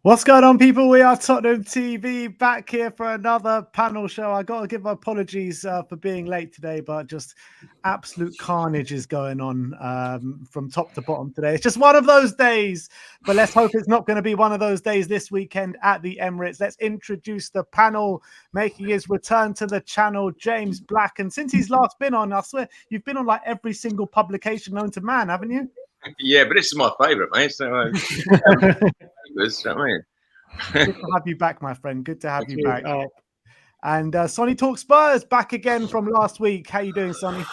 What's going on, people? We are Tottenham TV back here for another panel show. I got to give my apologies for being late today, but just absolute carnage is going on from top to bottom today. It's just one of those days, but let's hope it's not going to be one of those days this weekend at the Emirates. Let's introduce the panel making his return to the channel, James Black. And since he's last been on, I swear, you've been on like every single publication known to man, haven't you? Yeah, but this is my favourite, mate. So, Good to have you back, my friend. Good to have you back. And Sonny Talk Spurs back again from last week. How you doing, Sonny?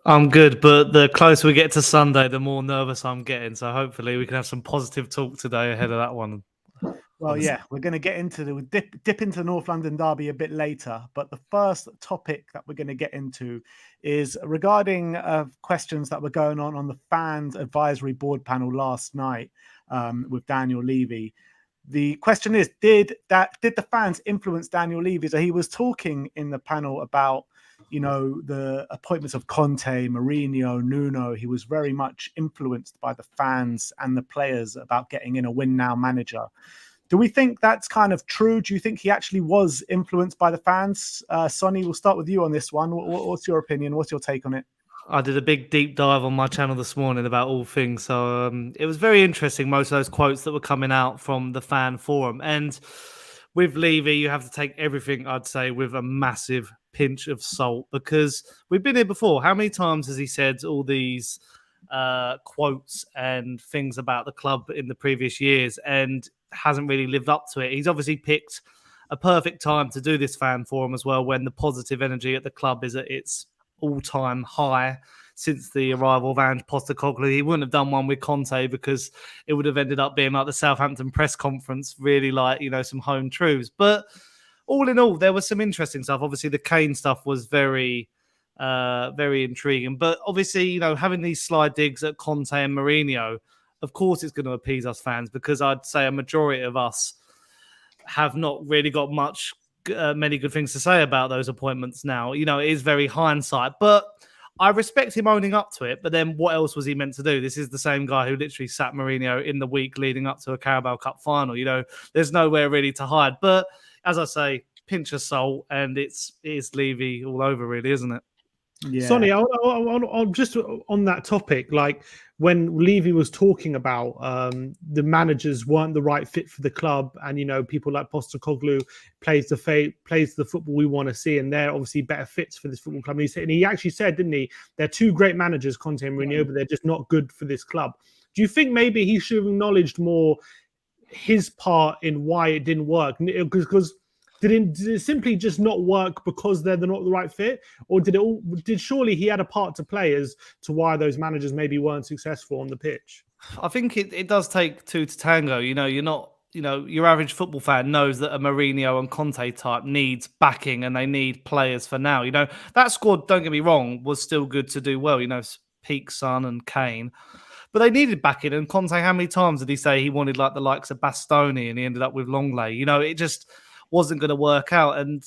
I'm good, but the closer we get to Sunday, the more nervous I'm getting. So hopefully we can have some positive talk today ahead of that one. Well, yeah, we're going to get into dip into the North London derby a bit later. But the first topic that we're going to get into is regarding questions that were going on the fans advisory board panel last night with Daniel Levy. The question is, did the fans influence Daniel Levy? So he was talking in the panel about, the appointments of Conte, Mourinho, Nuno. He was very much influenced by the fans and the players about getting in a win now manager. Do we think that's kind of true? Do you think he actually was influenced by the fans? Sonny, we'll start with you on this one. What's your opinion? What's your take on it? I did a big deep dive on my channel this morning about all things. So it was very interesting, most of those quotes that were coming out from the fan forum. And with Levy, you have to take everything, I'd say, with a massive pinch of salt, because we've been here before. How many times has he said all these quotes and things about the club in the previous years and hasn't really lived up to it? He's obviously picked a perfect time to do this fan forum as well, when the positive energy at the club is at its all-time high since the arrival of Ange Postecoglou. He wouldn't have done one with Conte because it would have ended up being like the Southampton press conference, really like, some home truths. But all in all, there was some interesting stuff. Obviously, the Kane stuff was very, very intriguing. But obviously, having these sly digs at Conte and Mourinho, of course it's going to appease us fans, because I'd say a majority of us have not really got many good things to say about those appointments now. It is very hindsight, but I respect him owning up to it. But then what else was he meant to do? This is the same guy who literally sat Mourinho in the week leading up to a Carabao Cup final. There's nowhere really to hide. But as I say, pinch of salt, and it's Levy all over, really, isn't it? Yeah. Sonny, I'll just on that topic, like when Levy was talking about the managers weren't the right fit for the club, and people like Postecoglou plays the football we want to see, and they're obviously better fits for this football club. And he actually said, didn't he? They're two great managers, Conte and Mourinho, but they're just not good for this club. Do you think maybe he should have acknowledged more his part in why it didn't work? Because did it simply just not work because they're not the right fit, or did surely he had a part to play as to why those managers maybe weren't successful on the pitch? I think it does take two to tango. You're not, your average football fan knows that a Mourinho and Conte type needs backing, and they need players for now. That squad, don't get me wrong, was still good to do well. Peak Son and Kane. But they needed backing. And Conte, how many times did he say he wanted like the likes of Bastoni, and he ended up with Longley? It just wasn't going to work out. And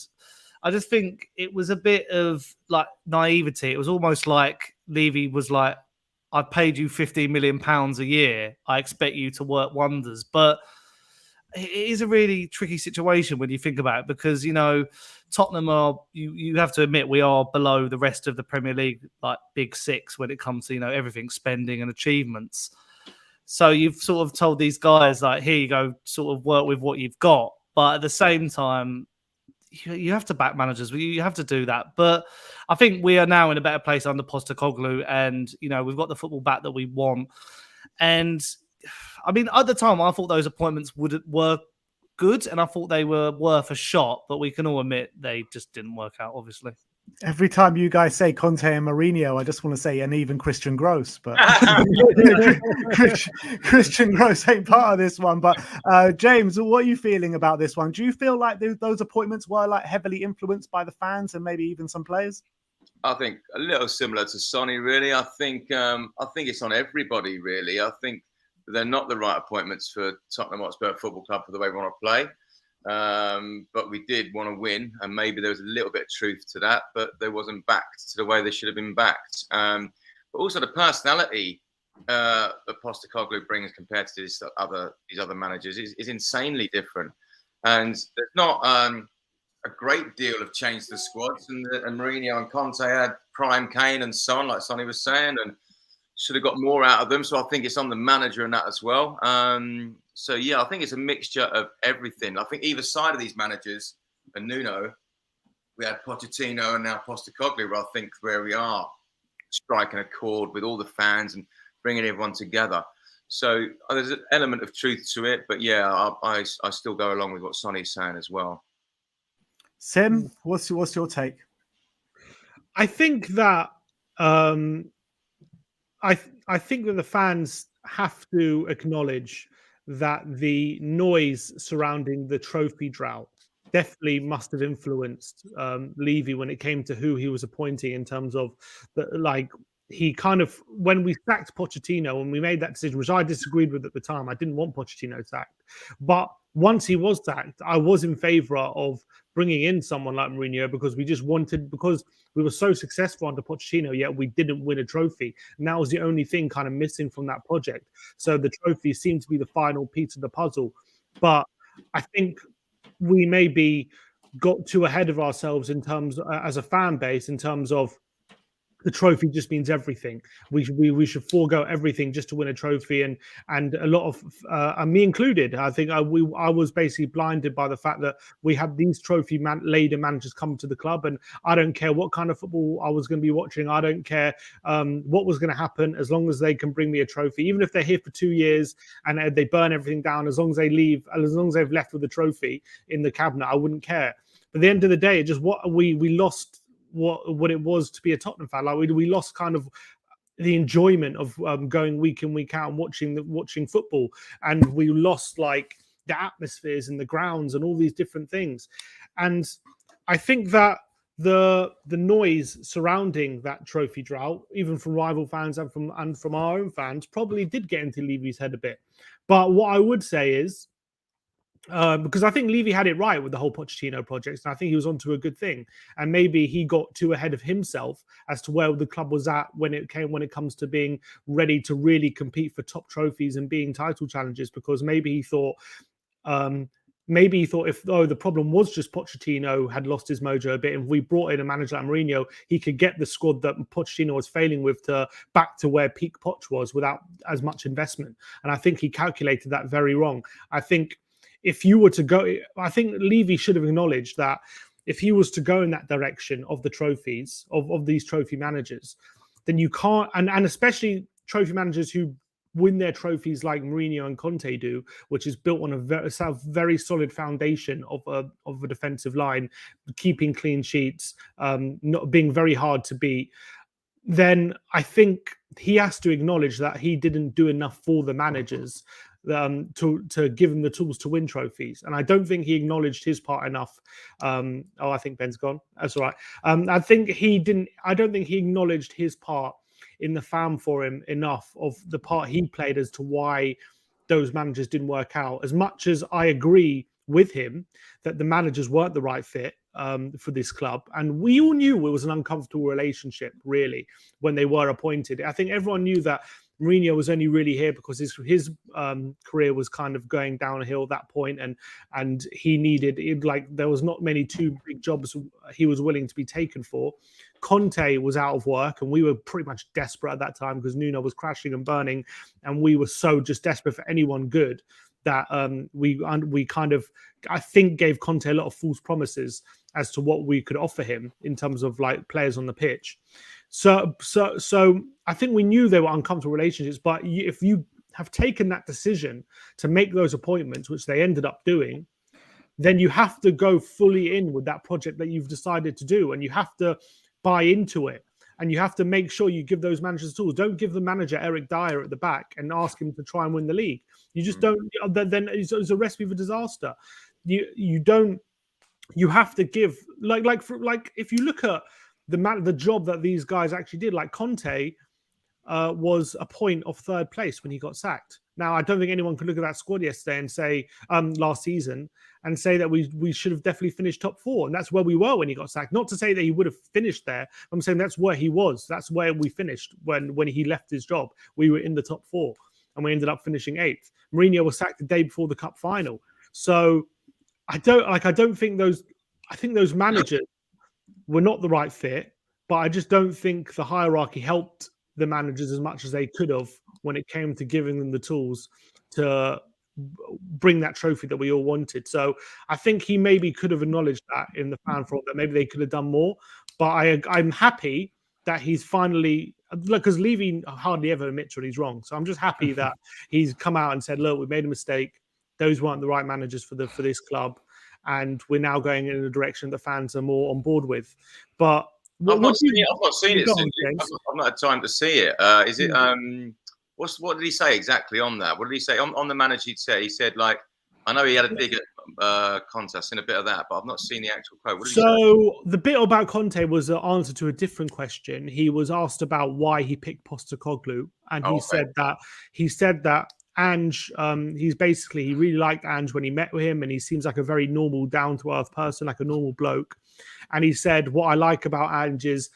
I just think it was a bit of like naivety. It was almost like Levy was like, I've paid you £15 million a year. I expect you to work wonders. But it is a really tricky situation when you think about it, because, Tottenham are, you have to admit, we are below the rest of the Premier League, like big six, when it comes to, everything, spending and achievements. So you've sort of told these guys, like, here you go, sort of work with what you've got. But at the same time, you have to back managers. You have to do that. But I think we are now in a better place under Postecoglou, and we've got the football back that we want. And I mean, at the time, I thought those appointments were good, and I thought they were worth a shot. But we can all admit they just didn't work out, obviously. Every time you guys say Conte and Mourinho, I just want to say, and even Christian Gross, but Christian Gross ain't part of this one. But James, what are you feeling about this one? Do you feel like those appointments were like heavily influenced by the fans and maybe even some players? I think a little similar to Sonny, really. I think it's on everybody, really. I think they're not the right appointments for Tottenham Hotspur Football Club for the way we want to play. But we did want to win, and maybe there was a little bit of truth to that, but they wasn't backed to the way they should have been backed. But also the personality that Postecoglou brings compared to these other managers is insanely different. And there's not a great deal of change to the squads. And Mourinho and Conte had prime Kane and Son, like Sonny was saying, and should have got more out of them. So I think it's on the manager and that as well. So, yeah, I think it's a mixture of everything. I think either side of these managers, and Nuno, we had Pochettino and now Postecoglou, where I think where we are striking a chord with all the fans and bringing everyone together. So there's an element of truth to it. But, yeah, I still go along with what Sonny's saying as well. Sim, what's your take? I think that I think that the fans have to acknowledge that the noise surrounding the trophy drought definitely must have influenced Levy when it came to who he was appointing in terms of he kind of, when we sacked Pochettino and we made that decision, which I disagreed with at the time. I didn't want Pochettino sacked, but once he was sacked, I was in favour of bringing in someone like Mourinho because because we were so successful under Pochettino, yet we didn't win a trophy. And that was the only thing kind of missing from that project. So the trophy seemed to be the final piece of the puzzle. But I think we maybe got too ahead of ourselves in terms, as a fan base, in terms of the trophy just means everything. We should forego everything just to win a trophy, and a lot of me included. I think I was basically blinded by the fact that we had these trophy laden managers come to the club, and I don't care what kind of football I was going to be watching. I don't care what was going to happen, as long as they can bring me a trophy, even if they're here for 2 years and they burn everything down. As long as they leave, as long as they've left with a trophy in the cabinet, I wouldn't care. But at the end of the day, it just we lost what it was to be a Tottenham fan. Like we lost kind of the enjoyment of going week in, week out and watching football, and we lost like the atmospheres and the grounds and all these different things. And I think that the noise surrounding that trophy drought, even from rival fans and from our own fans, probably did get into Levy's head a bit. But what I would say is, because I think Levy had it right with the whole Pochettino project, and I think he was onto a good thing. And maybe he got too ahead of himself as to where the club was at when it comes to being ready to really compete for top trophies and being title challenges. Because maybe he thought if the problem was just Pochettino had lost his mojo a bit, and we brought in a manager like Mourinho, he could get the squad that Pochettino was failing with back to where peak Poch was without as much investment. And I think he calculated that very wrong. I think if you were to go, I think Levy should have acknowledged that if he was to go in that direction of the trophies, of these trophy managers, then you can't, and especially trophy managers who win their trophies like Mourinho and Conte do, which is built on a very solid foundation of a defensive line, keeping clean sheets, not being very hard to beat. Then I think he has to acknowledge that he didn't do enough for the managers to give them the tools to win trophies. And I don't think he acknowledged his part enough. I think Ben's gone. That's all right. I think he didn't. I don't think he acknowledged his part in the fan forum enough of the part he played as to why those managers didn't work out. As much as I agree with him that the managers weren't the right fit for this club, and we all knew it was an uncomfortable relationship, really, when they were appointed. I think everyone knew that Mourinho was only really here because his career was kind of going downhill at that point, and he needed there was not many too big jobs he was willing to be taken for. Conte was out of work, and we were pretty much desperate at that time because Nuno was crashing and burning, and we were so just desperate for anyone good that we kind of, I think, gave Conte a lot of false promises as to what we could offer him in terms of like players on the pitch. So I think we knew they were uncomfortable relationships, but if you have taken that decision to make those appointments, which they ended up doing, then you have to go fully in with that project that you've decided to do, and you have to buy into it, and you have to make sure you give those managers tools. Don't give the manager Eric Dyer at the back and ask him to try and win the league. You just don't. Then it's a recipe for disaster. You don't. You have to give like if you look at the job that these guys actually did, like Conte was a point of third place when he got sacked. Now, I don't think anyone could look at that squad yesterday and say last season and say that we should have definitely finished top four, and that's where we were when he got sacked. Not to say that he would have finished there. I'm saying that's where he was. That's where we finished when he left his job. We were in the top four, and we ended up finishing 8th. Mourinho was sacked the day before the cup final. So I don't think those. I think those managers were not the right fit, but I just don't think the hierarchy helped the managers as much as they could have when it came to giving them the tools to bring that trophy that we all wanted. So I think he maybe could have acknowledged that in the fan forum, that maybe they could have done more. But I'm happy that he's finally, because Levy hardly ever admits when he's wrong. So I'm just happy that he's come out and said, look, we made a mistake. Those weren't the right managers for this club. and we're now going in a direction the fans are more on board with. But I've not seen it. Go on, I've not had time to see it. Is it? What did he say exactly on that? What did he say on the manager? He said like, I know he had a dig at Conte, in a bit of that, but I've not seen the actual quote. What did he say? The bit about Conte was an answer to a different question. He was asked about why he picked Postecoglou, and he said that Ange, he really liked Ange when he met with him, and he seems like a very normal, down to earth person, like a normal bloke. And he said, what I like about Ange is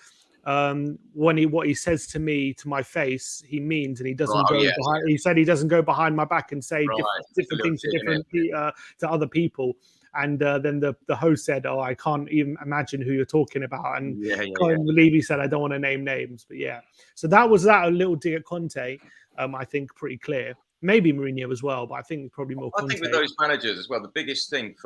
what he says to me, to my face, he means, and he doesn't go behind. He said he doesn't go behind my back and say different things to other people. And then the host said, "Oh, I can't even imagine who you're talking about." And Levy said, "I don't want to name names, but yeah." So that was a little dig at Conte. I think pretty clear. Maybe Mourinho as well, but I think probably more Conte. I think with those managers as well, the biggest thing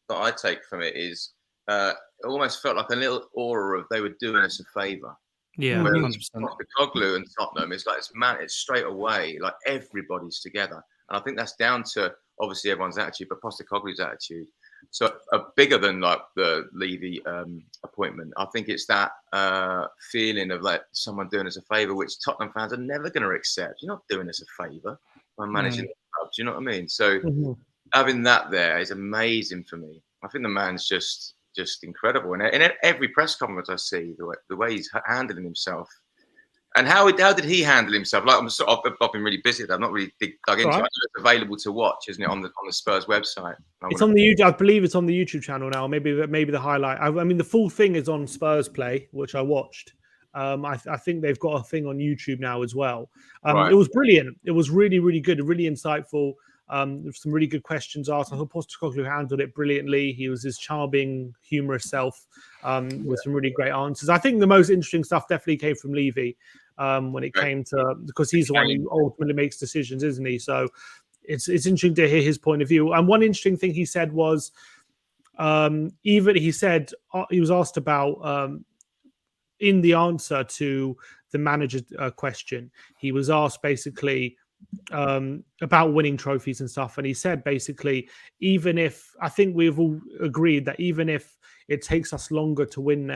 that I take from it is it almost felt like a little aura of they were doing us a favour. Yeah, whereas Postecoglou and Tottenham, it's like it's straight away, like everybody's together, and I think that's down to obviously everyone's attitude, but Postecoglou's attitude. So bigger than like the Levy appointment, I think it's that feeling of like someone doing us a favour, which Tottenham fans are never going to accept. You're not doing us a favour by managing the club. Do you know what I mean? So having that there is amazing for me. I think the man's just incredible, and in every press conference I see the way he's handling himself, and how did he handle himself? Like I've been really busy. I've not really dug into it. I know it's available to watch, isn't it, on the Spurs website? It's on the YouTube. I believe it's on the YouTube channel now. Maybe the highlight. I mean, the full thing is on Spurs Play, which I watched. I think they've got a thing on YouTube now as well. It was brilliant. It was really, really good, really insightful. There's some really good questions asked. I thought Postecoglou handled it brilliantly. He was his charming, humorous self with some really great answers. I think the most interesting stuff definitely came from Levy when it came to, because he's the one who ultimately makes decisions, isn't he? So it's interesting to hear his point of view. And one interesting thing he said was, he was asked about in the answer to the manager question, he was asked basically about winning trophies and stuff, and he said basically, even if, I think we've all agreed that even if it takes us longer to win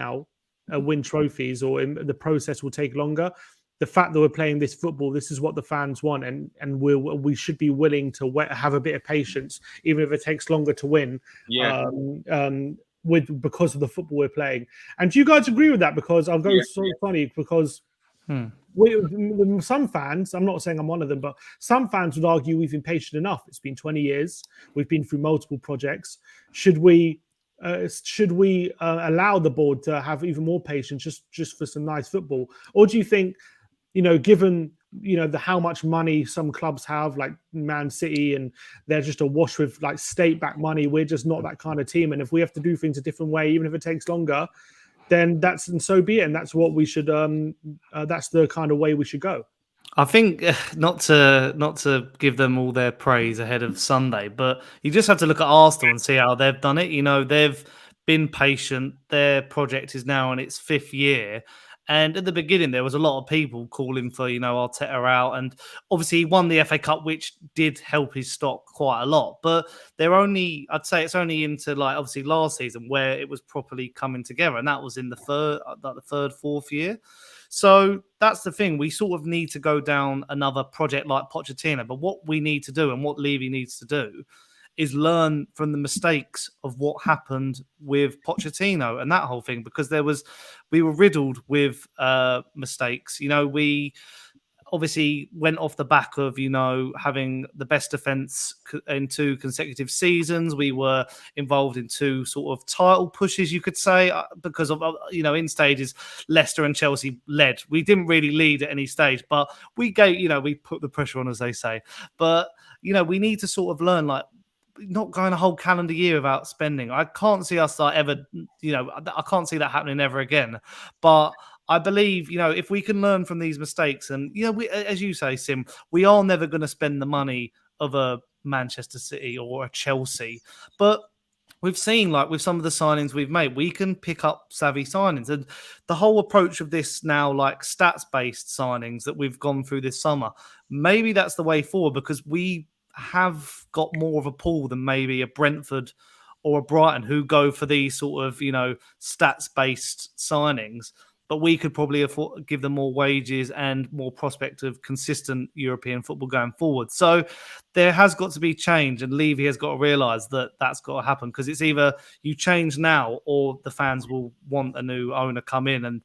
trophies, or the process will take longer, the fact that we're playing this football, this is what the fans want, and we should be willing to have a bit of patience, even if it takes longer to win. Because of the football we're playing. And do you guys agree with that? Because I'll go funny because some fans, I'm not saying I'm one of them, but some fans would argue we've been patient enough. It's been 20 years. We've been through multiple projects. Should we allow the board to have even more patience just for some nice football? Or do you think, given how much money some clubs have, like Man City, and they're just awash with like state-backed money, we're just not that kind of team, and if we have to do things a different way, even if it takes longer, then so be it, and that's what we should that's the kind of way we should go. I think not to give them all their praise ahead of Sunday, but you just have to look at Arsenal and see how they've done it. They've been patient. Their project is now in its 5th year. And at the beginning, there was a lot of people calling for, Arteta out. And obviously, he won the FA Cup, which did help his stock quite a lot. But I'd say it's only into obviously last season where it was properly coming together. And that was in the third, 4th year. So that's the thing. We sort of need to go down another project like Pochettino. But what we need to do, and what Levy needs to do, is learn from the mistakes of what happened with Pochettino and that whole thing, because we were riddled with mistakes. We obviously went off the back of, having the best defence in 2 consecutive seasons. We were involved in 2 sort of title pushes, you could say, because of, in stages, Leicester and Chelsea led. We didn't really lead at any stage, but we put the pressure on, as they say. But, we need to sort of learn, not going a whole calendar year without spending. I can't see us ever, I can't see that happening ever again. But I believe, if we can learn from these mistakes, and, we, as you say, Sim, we are never going to spend the money of a Manchester City or a Chelsea. But we've seen, with some of the signings we've made, we can pick up savvy signings. And the whole approach of this now, stats-based signings that we've gone through this summer, maybe that's the way forward, because we have got more of a pool than maybe a Brentford or a Brighton who go for these sort of, stats-based signings. But we could probably give them more wages and more prospect of consistent European football going forward. So there has got to be change, and Levy has got to realise that that's got to happen, because it's either you change now or the fans will want a new owner come in. And,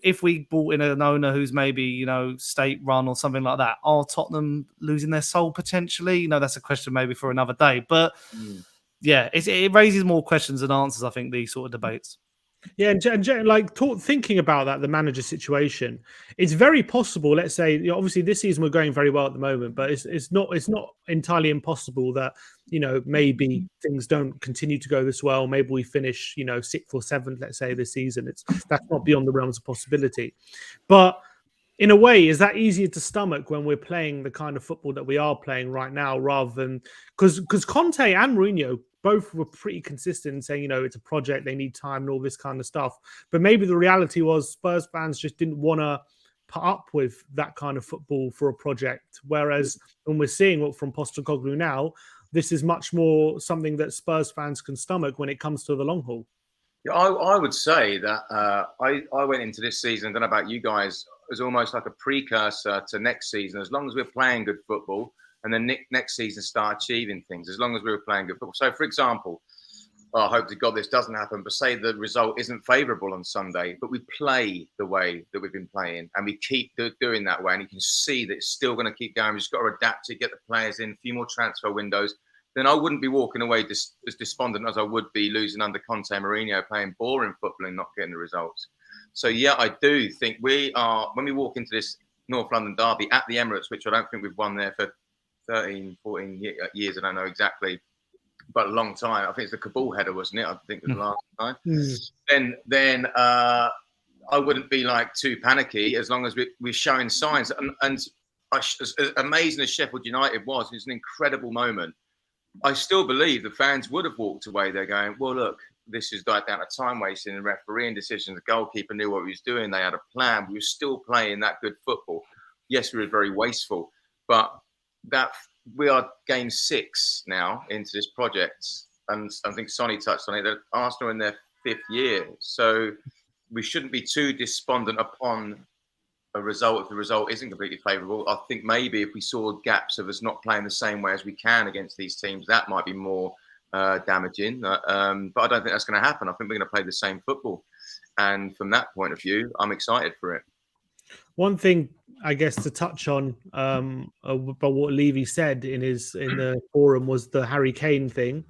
if we brought in an owner who's maybe, state-run or something like that, are Tottenham losing their soul potentially? That's a question maybe for another day. But, yeah, it raises more questions than answers, I think, these sort of debates. Yeah, and like thinking about that, the manager situation, it's very possible. Let's say, obviously this season we're going very well at the moment, but it's not entirely impossible that maybe things don't continue to go this well. Maybe we finish 6th or 7th, let's say, this season. That's not beyond the realms of possibility. But in a way, is that easier to stomach when we're playing the kind of football that we are playing right now, rather than because Conte and Mourinho both were pretty consistent in saying, it's a project, they need time and all this kind of stuff. But maybe the reality was Spurs fans just didn't want to put up with that kind of football for a project. Whereas when we're seeing what from Postecoglou now, this is much more something that Spurs fans can stomach when it comes to the long haul. Yeah, I would say that I went into this season, I don't know about you guys, as almost like a precursor to next season. As long as we're playing good football, and then next season start achieving things, as long as we were playing good football. So, for example, I hope to God this doesn't happen, but say the result isn't favourable on Sunday, but we play the way that we've been playing, and we keep doing that way, and you can see that it's still going to keep going. We've just got to adapt to get the players in, a few more transfer windows. Then I wouldn't be walking away as despondent as I would be losing under Conte and Mourinho, playing boring football and not getting the results. So, yeah, I do think when we walk into this North London derby at the Emirates, which I don't think we've won there for 13, 14 years, I don't know exactly, but a long time. I think it's the Kabul header, wasn't it? I think it was the last time. Then I wouldn't be too panicky, as long as we're showing signs. And as amazing as Sheffield United was, it was an incredible moment. I still believe the fans would have walked away. They're going, well, look, this is down to time wasting and refereeing decisions. The goalkeeper knew what he was doing. They had a plan. We were still playing that good football. Yes, we were very wasteful, but that we are game 6 now into this project. And I think Sonny touched on it, that Arsenal are in their 5th year. So we shouldn't be too despondent upon a result if the result isn't completely favourable. I think maybe if we saw gaps of us not playing the same way as we can against these teams, that might be more damaging. But I don't think that's going to happen. I think we're going to play the same football. And from that point of view, I'm excited for it. One thing, I guess, to touch on about what Levy said in the forum was the Harry Kane thing,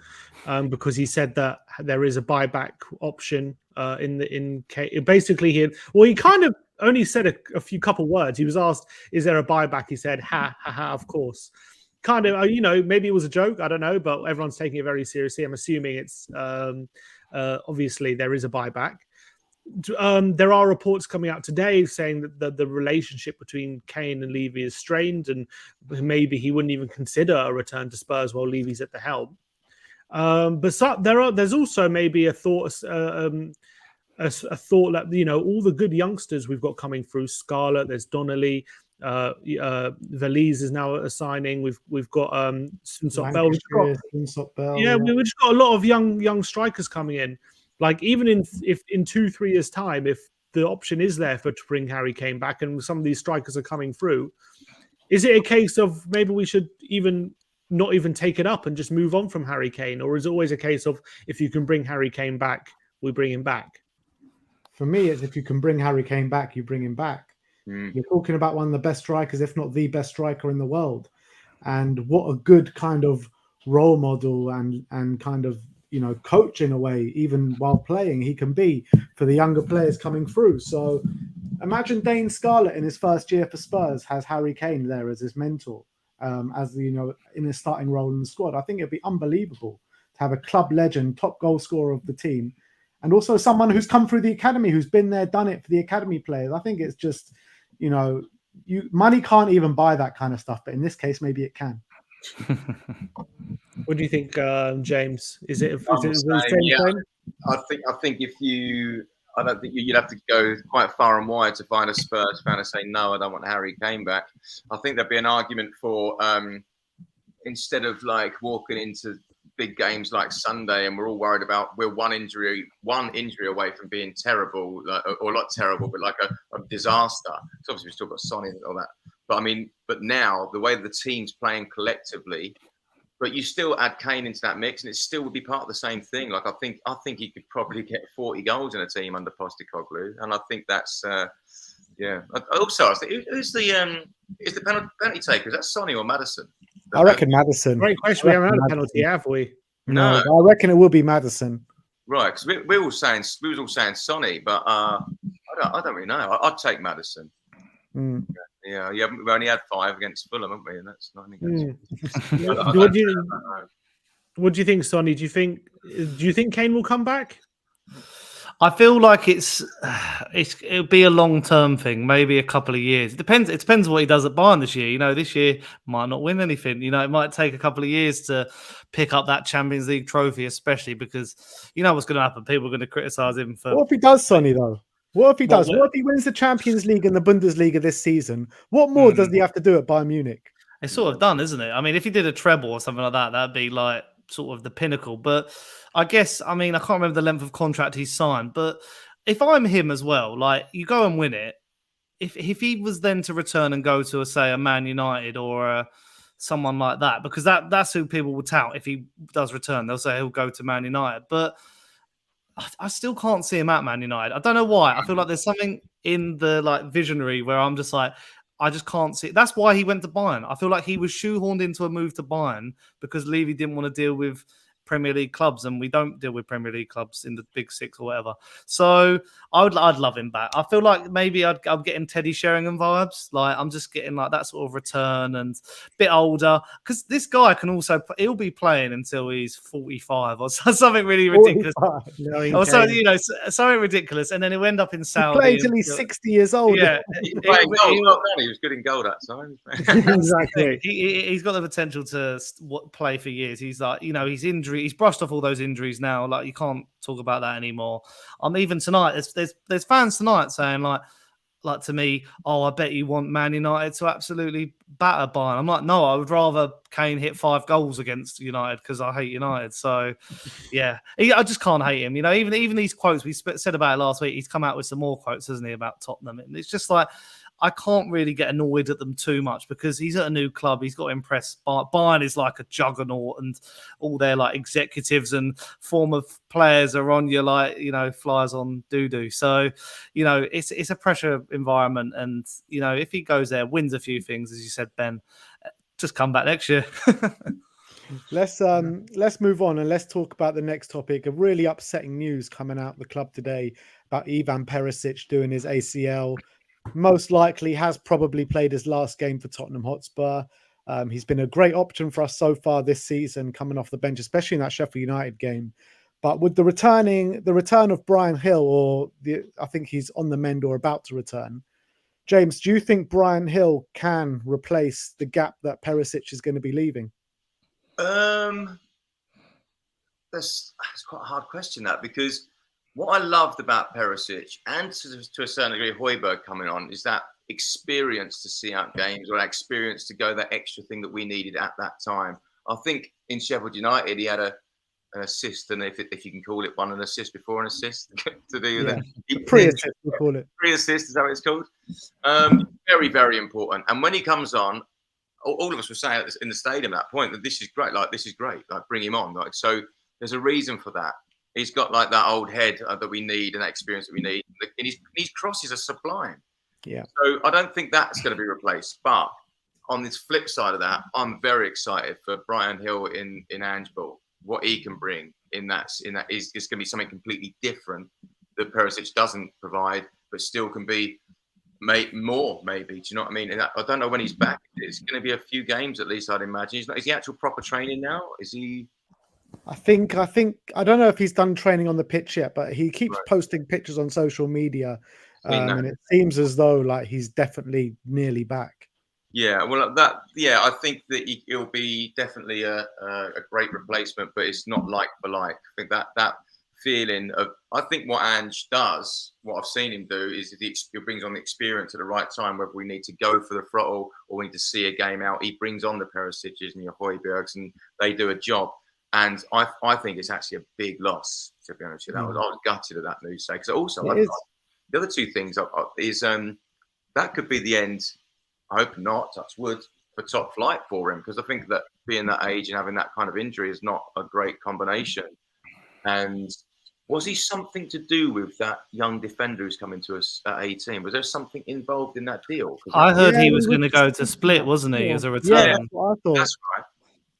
because he said that there is a buyback option in Kane. Basically, he kind of only said a few couple words. He was asked, "Is there a buyback?" He said, "Ha ha ha, of course." Kind of, maybe it was a joke. I don't know, but everyone's taking it very seriously. I'm assuming it's obviously there is a buyback. There are reports coming out today saying that the relationship between Kane and Levy is strained, and maybe he wouldn't even consider a return to Spurs while Levy's at the helm. But there's also maybe a thought that all the good youngsters we've got coming through, Scarlett, there's Donnelly, Valise is now a signing. We've got Sunsop Bell. We've just got a lot of young strikers coming in. Even if in 2-3 years' time, if the option is there to bring Harry Kane back and some of these strikers are coming through, is it a case of maybe we should not even take it up and just move on from Harry Kane? Or is it always a case of if you can bring Harry Kane back, we bring him back? For me, it's if you can bring Harry Kane back, you bring him back. You're talking about one of the best strikers, if not the best striker in the world. And what a good kind of role model and kind of, coach in a way, even while playing, he can be for the younger players coming through. So imagine Dane Scarlett in his first year for Spurs has Harry Kane there as his mentor, in his starting role in the squad. I think it'd be unbelievable to have a club legend, top goal scorer of the team, and also someone who's come through the academy, who's been there, done it for the academy players. I think it's just, money can't even buy that kind of stuff, but in this case, maybe it can. What do you think, James? Is it the same thing? I think I don't think you'd have to go quite far and wide to find a Spurs fan to say, no, I don't want Harry Kane back. I think there'd be an argument for, instead of walking into big games like Sunday, and we're all worried about we're one injury away from being terrible, or not terrible, but like a disaster. So obviously we've still got Sonny and all that. But I mean, but now the way the team's playing collectively, but you still add Kane into that mix, and it still would be part of the same thing. Like I think he could probably get 40 goals in a team under Postecoglou, and I think that's yeah. Also, I think who's the penalty taker? Is that Sonny or Madison? I reckon Madison. Great question. We haven't had a penalty, have we? No, I reckon it will be Madison. Right, because we were all saying Sonny, but I don't really know. I'd take Madison. Mm. Yeah, we only had 5 against Fulham, haven't we? And that's not. What do you think, Sonny? Do you think Kane will come back? I feel like it'll be a long-term thing, maybe a couple of years. It depends what he does at Bayern this year. You know, this year might not win anything. You know, it might take a couple of years to pick up that Champions League trophy, especially because you know what's going to happen. People are going to criticise him for. What if he does, Sonny? Though, what if he does? What if he wins the Champions League and the Bundesliga this season? What more does he have to do at Bayern Munich? It's sort of done, isn't it? I mean, if he did a treble or something like that, that'd be like sort of the pinnacle. But I guess, I mean, I can't remember the length of contract he's signed, but if I'm him as well, like you go and win it, if he was then to return and go to, say, a Man United or someone like that, because that's who people will tout if he does return. They'll say he'll go to Man United. But I still can't see him at Man United. I don't know why. I feel like there's something in the like visionary where I'm just like, I just can't see it. That's why he went to Bayern. I feel like he was shoehorned into a move to Bayern because Levy didn't want to deal with Premier League clubs, and we don't deal with Premier League clubs in the Big Six or whatever. So I'd love him back. I feel like maybe I'm getting Teddy Sheringham vibes. Like I'm just getting like that sort of return and a bit older, because this guy he'll be playing until he's 45 or something really ridiculous. Or so, you know, something ridiculous, and then he'll end up in Saudi. Play until he's 60 years old. Yeah, he was good in goal that time. Exactly. He's got the potential to play for years. He's like, you know, he's injured. He's brushed off all those injuries now. Like you can't talk about that anymore. Even tonight, there's fans tonight saying like to me, oh, I bet you want Man United to absolutely batter Bayern. I'm like, no, I would rather Kane hit 5 goals against United because I hate United. So, yeah, I just can't hate him. You know, even these quotes we said about it last week, he's come out with some more quotes, hasn't he, about Tottenham? And it's just like, I can't really get annoyed at them too much because he's at a new club. He's got to impress. Bayern is like a juggernaut, and all their like executives and former players are on you like, you know, flies on doo-doo. So, you know, it's a pressure environment, and you know, if he goes there, wins a few things, as you said, Ben, just come back next year. Let's move on and let's talk about the next topic. A really upsetting news coming out of the club today about Ivan Perisic doing his ACL. Most likely has probably played his last game for Tottenham Hotspur. He's been a great option for us so far this season, coming off the bench, especially in that Sheffield United game. But with the return of Bryan Hill, I think he's on the mend or about to return. James, do you think Bryan Hill can replace the gap that Perisic is going to be leaving? That's quite a hard question, that, because what I loved about Perisic and to a certain degree Højbjerg coming on is that experience to see out games, or that experience to go that extra thing that we needed at that time. I think in Sheffield United he had an assist, and if you can call it one, an assist before an assist to do that. Pre-assist, we call it. Pre-assist, is that what it's called? Very, very important. And when he comes on, all of us were saying in the stadium at that point that this is great, like bring him on. Like, so there's a reason for that. He's got like that old head that we need and that experience that we need. And his crosses are sublime. Yeah. So I don't think that's going to be replaced. But on this flip side of that, I'm very excited for Bryan Hill in Angeball. What he can bring in that is going to be something completely different that Perisic doesn't provide, but still can be more, maybe. Do you know what I mean? And I don't know when he's back. It's going to be a few games at least, I'd imagine. Is he actual proper training now? Is he? I think I don't know if he's done training on the pitch yet, but he keeps posting pictures on social media, and it seems as though like he's definitely nearly back. Yeah, well, I think that he'll be definitely a great replacement, but it's not like for like. I think that feeling of, I think what Ange does, what I've seen him do, is he brings on the experience at the right time, whether we need to go for the throttle or we need to see a game out. He brings on the Perisic's and your Højbjergs, and they do a job. And I think it's actually a big loss, to be honest with you. I was gutted at that news, because also the other two things is that could be the end. I hope not, touch wood, for top flight for him, because I think that being that age and having that kind of injury is not a great combination. And was he something to do with that young defender who's coming to us at 18? Was there something involved in that deal? I heard he was going to go to Split, wasn't he, as a return? Yeah, that's what I thought. That's right.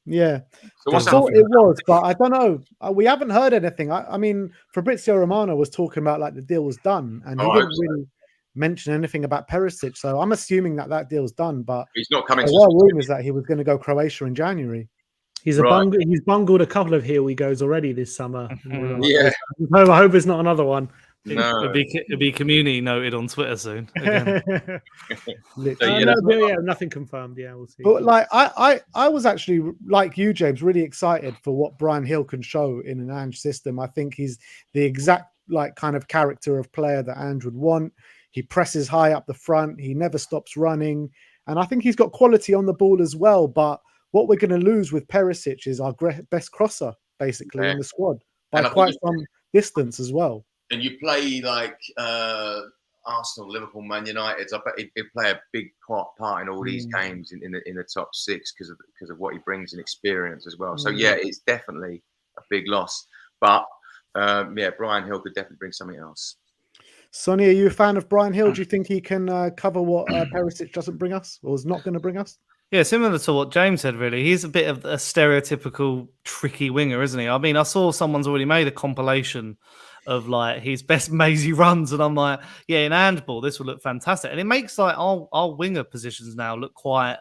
Yeah, So I thought it was, but I don't know. We haven't heard anything. I mean, Fabrizio Romano was talking about like the deal was done, and he didn't really mention anything about Perisic. So I'm assuming that deal's done. But he's not coming. There were rumors that he was going to go Croatia in January. He's he's bungled a couple of here we goes already this summer. Yeah, I hope it's not another one. No, it'll be community noted on Twitter soon. Again. Nothing confirmed. Yeah, we'll see. But like, I was actually like you, James, really excited for what Bryan Hill can show in an Ange system. I think he's the exact like kind of character of player that Ange would want. He presses high up the front. He never stops running, and I think he's got quality on the ball as well. But what we're going to lose with Perisic is our best crosser, basically, in the squad by quite some distance as well. And you play like Arsenal, Liverpool, Man United. I bet he'd play a big part in all these games in the top six because of what he brings in experience as well. So yeah, it's definitely a big loss. But Bryan Hill could definitely bring something else. Sonny, are you a fan of Bryan Hill? Do you think he can cover what Perisic doesn't bring us, or is not going to bring us? Yeah, similar to what James said, really. He's a bit of a stereotypical tricky winger, isn't he? I mean, I saw someone's already made a compilation of like his best mazy runs, and I'm like, yeah, in handball, this will look fantastic. And it makes like our winger positions now look quite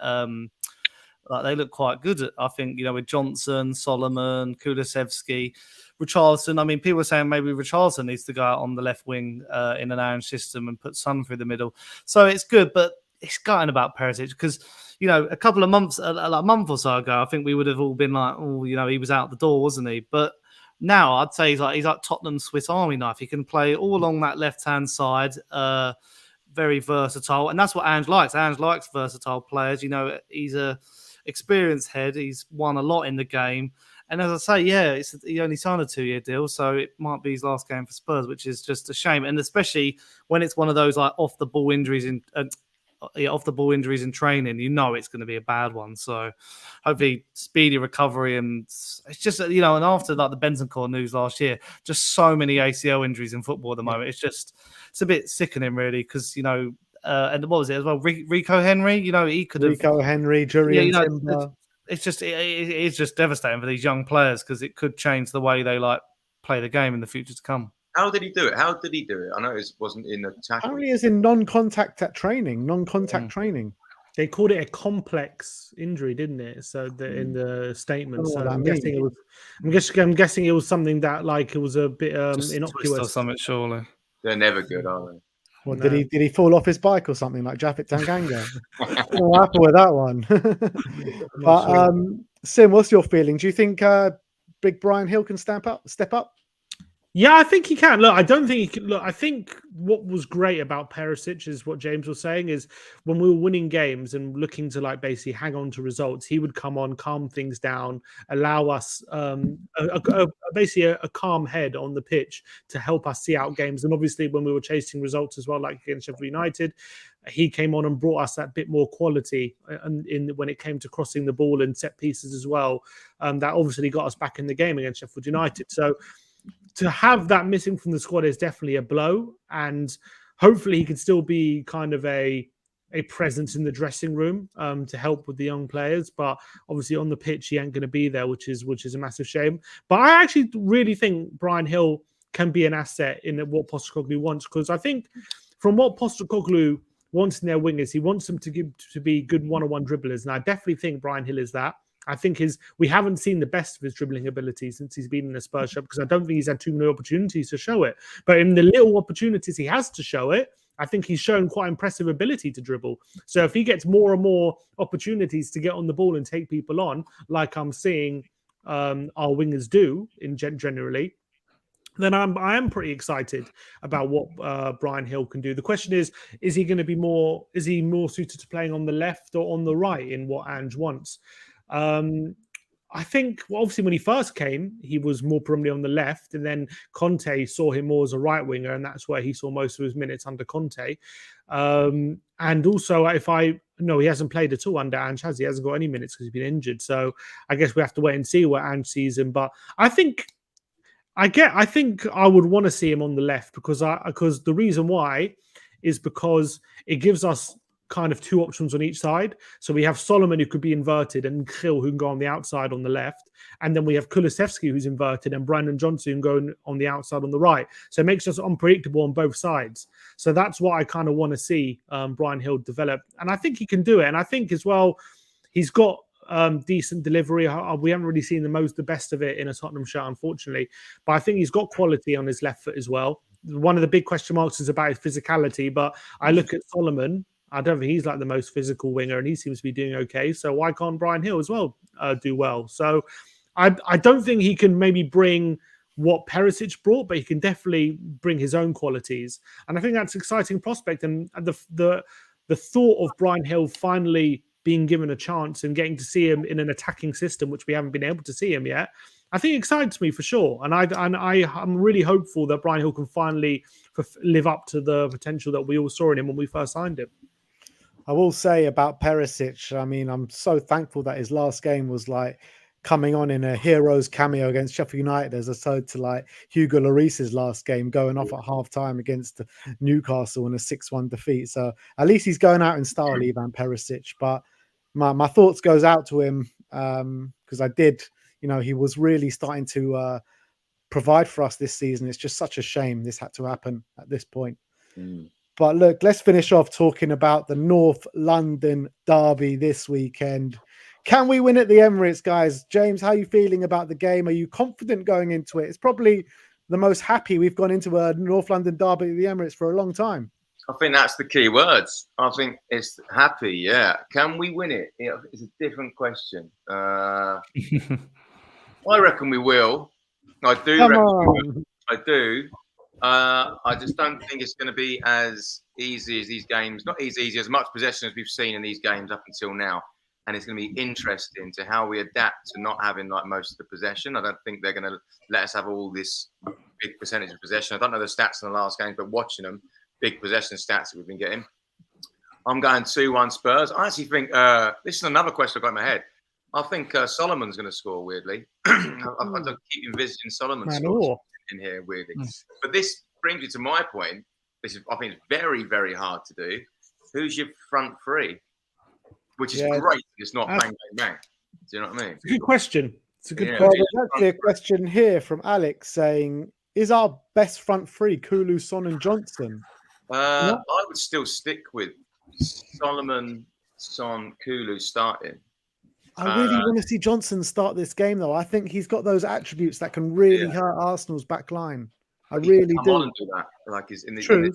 like they look quite good. I think, you know, with Johnson, Solomon, Kulusevski, Richarlison. I mean, people are saying maybe Richarlison needs to go out on the left wing in an Ange system and put Son through the middle. So it's good, but it's gutting about Perisic because, you know, a couple of months, like a month or so ago, I think we would have all been like, oh, you know, he was out the door, wasn't he? But now I'd say he's like Tottenham's Swiss Army knife. He can play all along that left-hand side, very versatile. And that's what Ange likes. Ange likes versatile players. You know, he's a experienced head. He's won a lot in the game. And as I say, yeah, he only signed a 2-year deal, so it might be his last game for Spurs, which is just a shame. And especially when it's one of those like off-the-ball injuries in training, you know it's going to be a bad one. So hopefully speedy recovery. And it's just, you know, and after like the Bentancur news last year, just so many ACL injuries in football at the moment. It's a bit sickening, really, because, you know, and what was it as well? Rico Henry, you know, he could have. Rico Henry, Jurriën Timber. It's just devastating for these young players because it could change the way they like play the game in the future to come. How did he do it? I know it wasn't in the tackle. Apparently, it's in non-contact training. Training. They called it a complex injury, didn't it? So in the statement, so I'm guessing it was something that like it was a bit innocuous or something. Surely they're never good, are they? Well, no. Did he fall off his bike or something like Japhet Tanganga? What happened with that one? But Sim, what's your feeling? Do you think big Bryan Hill can step up? Yeah, I think he can. Look, I don't think he can. Look, I think what was great about Perisic is what James was saying is when we were winning games and looking to like basically hang on to results, he would come on, calm things down, allow us basically a calm head on the pitch to help us see out games. And obviously when we were chasing results as well, like against Sheffield United, he came on and brought us that bit more quality when it came to crossing the ball and set pieces as well. That obviously got us back in the game against Sheffield United. So to have that missing from the squad is definitely a blow, and hopefully he can still be kind of a presence in the dressing room to help with the young players. But obviously on the pitch he ain't going to be there, which is a massive shame. But I actually really think Bryan Hill can be an asset in what Postecoglou wants, because I think from what Postecoglou wants in their wingers, he wants them to be good one-on-one dribblers, and I definitely think Bryan Hill is that. I think we haven't seen the best of his dribbling ability since he's been in the Spurs shirt, because I don't think he's had too many opportunities to show it. But in the little opportunities he has to show it, I think he's shown quite impressive ability to dribble. So if he gets more and more opportunities to get on the ball and take people on, like I'm seeing our wingers do generally, then I am pretty excited about what Bryan Hill can do. The question is he going to be more suited to playing on the left or on the right in what Ange wants? I think, well, obviously, when he first came, he was more prominently on the left, and then Conte saw him more as a right winger, and that's where he saw most of his minutes under Conte. And also, he hasn't played at all under Ange, has he? He hasn't got any minutes because he's been injured. So I guess we have to wait and see where Ange sees him. But I think I would want to see him on the left because the reason why is because it gives us kind of two options on each side. So we have Solomon, who could be inverted, and Gil, who can go on the outside on the left. And then we have Kulusevski, who's inverted, and Brandon Johnson going on the outside on the right. So it makes us unpredictable on both sides. So that's what I kind of want to see Bryan Gil develop. And I think he can do it. And I think as well, he's got decent delivery. We haven't really seen the best of it in a Tottenham shirt, unfortunately. But I think he's got quality on his left foot as well. One of the big question marks is about his physicality. But I look at Solomon, I don't think he's like the most physical winger, and he seems to be doing okay. So why can't Bryan Gil as well do well? So I don't think he can maybe bring what Perisic brought, but he can definitely bring his own qualities. And I think that's an exciting prospect. And the thought of Bryan Gil finally being given a chance and getting to see him in an attacking system, which we haven't been able to see him yet, I think excites me for sure. And I'm really hopeful that Bryan Gil can finally live up to the potential that we all saw in him when we first signed him. I will say about Perisic, I mean, I'm so thankful that his last game was like coming on in a hero's cameo against Sheffield United as opposed to like Hugo Lloris's last game going off at half-time against Newcastle in a 6-1 defeat. So at least he's going out in style, Ivan Perisic. But my thoughts goes out to him because he was really starting to provide for us this season. It's just such a shame this had to happen at this point. But look, let's finish off talking about the North London derby this weekend. Can we win at the Emirates, guys? James, how are you feeling about the game? Are you confident going into it? It's probably the most happy we've gone into a North London derby at the Emirates for a long time. I think that's the key words. I think it's happy, yeah. Can we win it? It's a different question. I reckon we will. I do. I just don't think it's going to be as easy as these games. Not as easy, as much possession as we've seen in these games up until now. And it's going to be interesting to how we adapt to not having like most of the possession. I don't think they're going to let us have all this big percentage of possession. I don't know the stats in the last game, but watching them, big possession stats that we've been getting. I'm going 2-1 Spurs. I actually think this is another question I've got in my head. I think Solomon's going to score weirdly. I keep envisaging Solomon scores in here weirdly. But this brings me to my point. I think it's very, very hard to do. Who's your front three? Which is great. It's not bang, bang, bang. Do you know what I mean? It's a good question. It's a good question. Well, there's actually a question here from Alex saying, is our best front three Kulu, Son and Johnson? I would still stick with Solomon, Son, Kulu starting. I really want to see Johnson start this game, though. I think he's got those attributes that can really hurt Arsenal's back line. I really do. On and do that. Like he's in the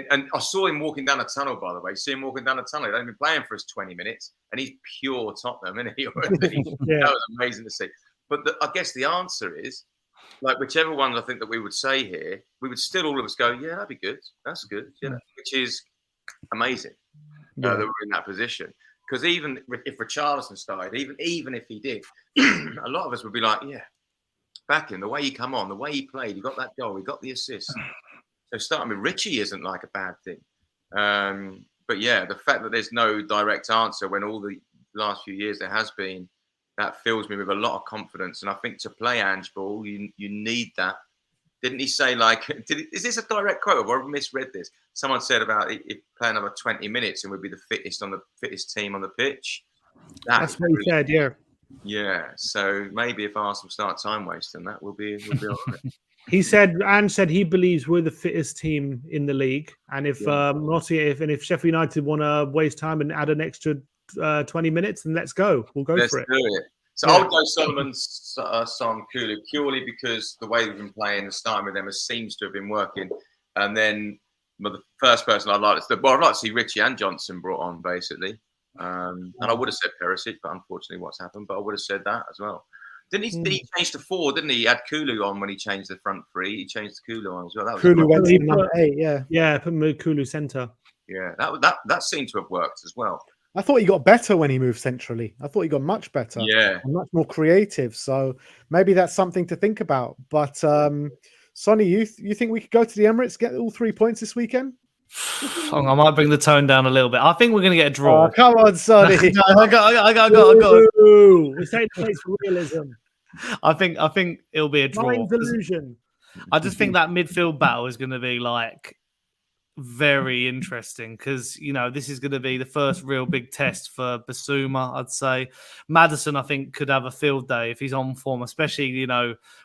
and I saw him walking down a tunnel, by the way. See him walking down a tunnel. He'd only been playing for us 20 minutes, and he's pure Tottenham, isn't he? That was amazing to see. But I guess the answer is, like, whichever one I think that we would say here, we would still all of us go, yeah, that'd be good. That's good. Yeah, which is amazing that we're in that position. Because even if Richarlison started, even if he did, a lot of us would be like, yeah, back in the way he come on, the way he played, he got that goal, he got the assist. So starting with Richie isn't like a bad thing. But yeah, the fact that there's no direct answer when all the last few years there has been, that fills me with a lot of confidence. And I think to play Ange ball, you need that. Didn't he say like, is this a direct quote or have I misread this? Someone said about if play another 20 minutes and we'd be the fittest team on the pitch. That's what he said, yeah. Yeah, so maybe if Arsenal start time wasting, that will be all right. Ange said he believes we're the fittest team in the league, and if Sheffield United want to waste time and add an extra 20 minutes, then let's go. We'll go for it. Let's do it. So I would go Solomon, Son, Kulu, purely because the way we've been playing and starting with them seems to have been working. And then the first person I'd like to see Richie and Johnson brought on, basically. And I would have said Perisic, but unfortunately what's happened. But I would have said that as well. Did he change to 4, didn't he? He had Kulu on when he changed the front 3. He changed to Kulu on as well. That was Kulu went to number 8, yeah. Yeah, put him in Kulu centre. Yeah, that seemed to have worked as well. I thought he got better when he moved centrally. I thought he got much better, Yeah. and much more creative. So maybe that's something to think about. But Sonny, you think we could go to the Emirates, get all 3 points this weekend? I might bring the tone down a little bit. I think we're going to get a draw. Oh, come on, Sonny. No, I got. Ooh, we say the place for realism. I think it'll be a draw. Mind illusion. I just think that midfield battle is going to be like very interesting because this is going to be the first real big test for Basuma. I'd say Maddison, I think, could have a field day if he's on form, especially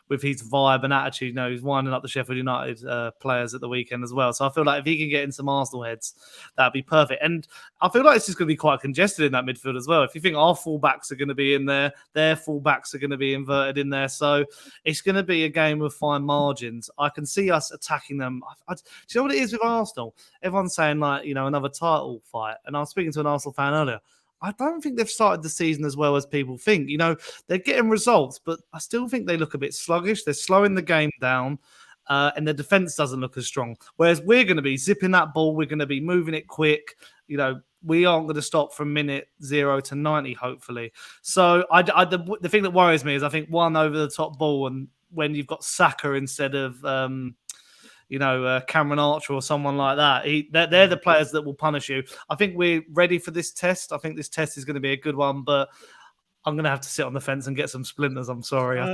with his vibe and attitude. He's winding up the Sheffield United players at the weekend as well. So I feel like if he can get in some Arsenal heads, that'd be perfect. And I feel like it's just going to be quite congested in that midfield as well. If you think our fullbacks are going to be in there, their fullbacks are going to be inverted in there. So it's going to be a game with fine margins. I can see us attacking them. Do you know what it is with Arsenal? Everyone's saying another title fight, and I was speaking to an Arsenal fan earlier. I don't think they've started the season as well as people think. They're getting results, but I still think they look a bit sluggish. They're slowing the game down, and their defense doesn't look as strong. Whereas we're going to be zipping that ball, we're going to be moving it quick. We aren't going to stop from minute 0 to 90, hopefully. So the thing that worries me is I think one over the top ball, and when you've got Saka instead of Cameron Archer or someone like that. They're the players that will punish you. I think we're ready for this test. I think this test is going to be a good one, but I'm going to have to sit on the fence and get some splinters. I'm sorry, I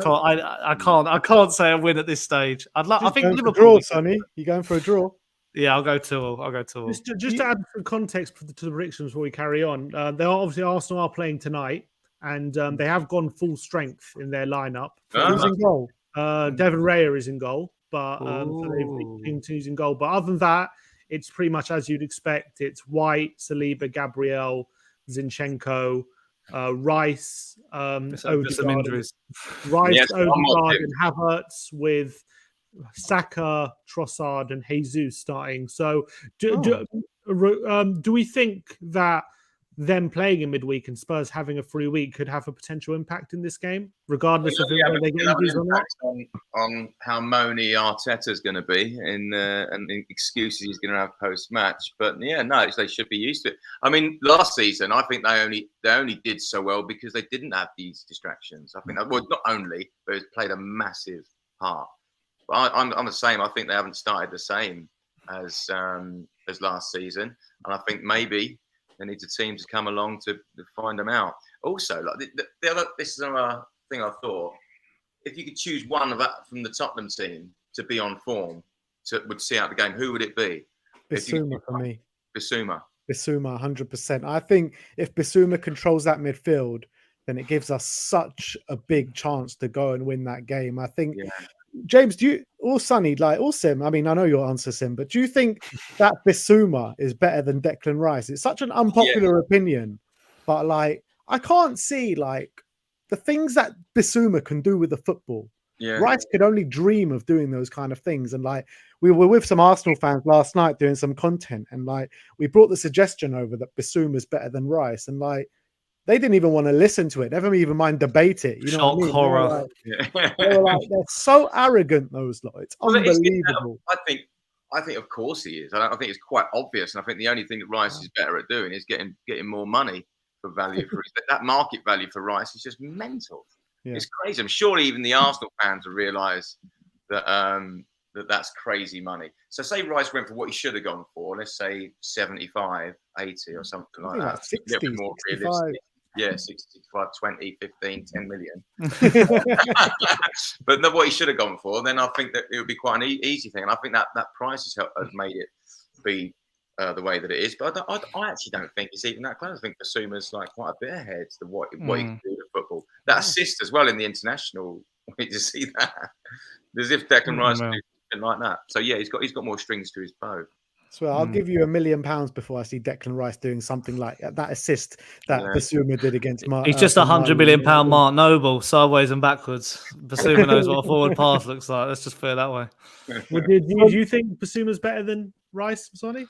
can't say a win at this stage. I think Liverpool. Draw, Sonny. You going for a draw? Yeah, I'll go 2-2. Just to add some context to the predictions before we carry on, Arsenal are playing tonight, and they have gone full strength in their lineup. Who's in goal? Devon Raya is in goal. But so they've been in goal. But other than that, it's pretty much as you'd expect. It's White, Saliba, Gabriel, Zinchenko, Rice, Odegaard, Odegaard, and Havertz with Saka, Trossard, and Jesus starting. So, do we think that them playing in midweek and Spurs having a free week could have a potential impact in this game, regardless of whether they get injuries or not? On how moany Arteta's going to be and the excuses he's going to have post-match. But yeah, no, they should be used to it. I mean, last season, I think they only did so well because they didn't have these distractions. I think not only, but it's played a massive part. But I'm the same. I think they haven't started the same as last season, and I think maybe they need a team to come along to find them out. Also, like this is another thing I thought. If you could choose one from the Tottenham team to be on form, would see out the game, who would it be? Basuma for me. Basuma, 100%. I think if Basuma controls that midfield, then it gives us such a big chance to go and win that game. I think. Yeah. James, or Sonny, or Sim? I mean, I know your answer, Sim, but do you think that Basuma is better than Declan Rice? It's such an unpopular opinion, but I can't see the things that Basuma can do with the football. Yeah. Rice could only dream of doing those kind of things. And we were with some Arsenal fans last night doing some content, and we brought the suggestion over that Basuma is better than Rice, and they didn't even want to listen to it. Never even mind debate it. You know Shock what I mean? horror. They're so arrogant, those lot. It's unbelievable. I think of course he is. I think it's quite obvious. And I think the only thing that Rice is better at doing is getting more money for value for that market value for Rice is just mental. Yeah. It's crazy. I'm surely even the Arsenal fans will realise that that's crazy money. So say Rice went for what he should have gone for. Let's say 75, 80 or something like that. 60, a bit more 65. Realistic. Yeah, 65, 20, 15, 10 million. But what he should have gone for, then I think that it would be quite an easy thing. And I think that price has made it be the way that it is. But I actually don't think it's even that close. I think Basuma's quite a bit ahead to what he can do to football. That assist as well in the international, you see that. As if Declan Rice could do something like that. So yeah, he's got more strings to his bow. So I'll give you £1 million before I see Declan Rice doing something like that assist that Basuma did against Mark. He's just £100 million Mark Noble, sideways and backwards. Basuma knows what a forward pass looks like. Let's just put it that way. Well, do you think Basuma's better than Rice, Sonny?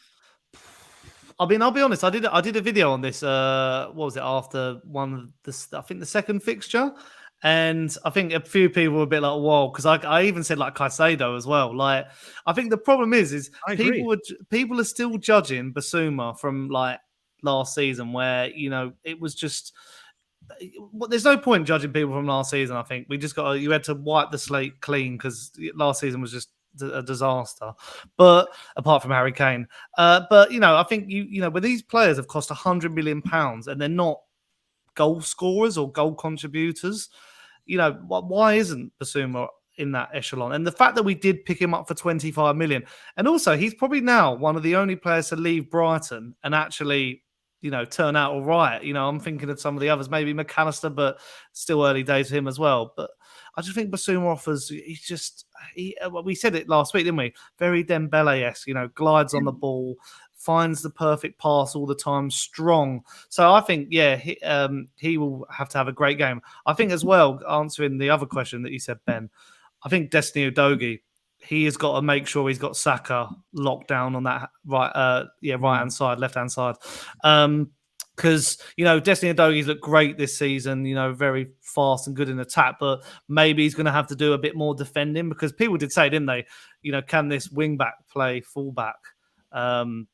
I mean, I'll be honest. I did a video on this. What was it after I think the second fixture. And I think a few people were a bit whoa, because I even said Caicedo as well. I think the problem is people are still judging Basuma from last season, where it was just. There's no point judging people from last season. I think you had to wipe the slate clean because last season was just a disaster. But apart from Harry Kane, but I think when these players have cost £100 million and they're not goal scorers or goal contributors, why isn't Basuma in that echelon? And the fact that we did pick him up for 25 million, and also he's probably now one of the only players to leave Brighton and actually turn out all right. I'm thinking of some of the others, maybe McAllister, but still early days for him as well. But I just think Basuma offers, we said it last week, didn't we? Very Dembele-esque, glides on the ball, finds the perfect pass all the time, strong. So I think, he will have to have a great game. I think as well, answering the other question that you said, Ben, I think Destiny Udogie, he has got to make sure he's got Saka locked down on that right-hand side, left-hand side. Because, Destiny Udogie's looked great this season, very fast and good in attack, but maybe he's going to have to do a bit more defending because people did say, didn't they, can this wing-back play full-back? And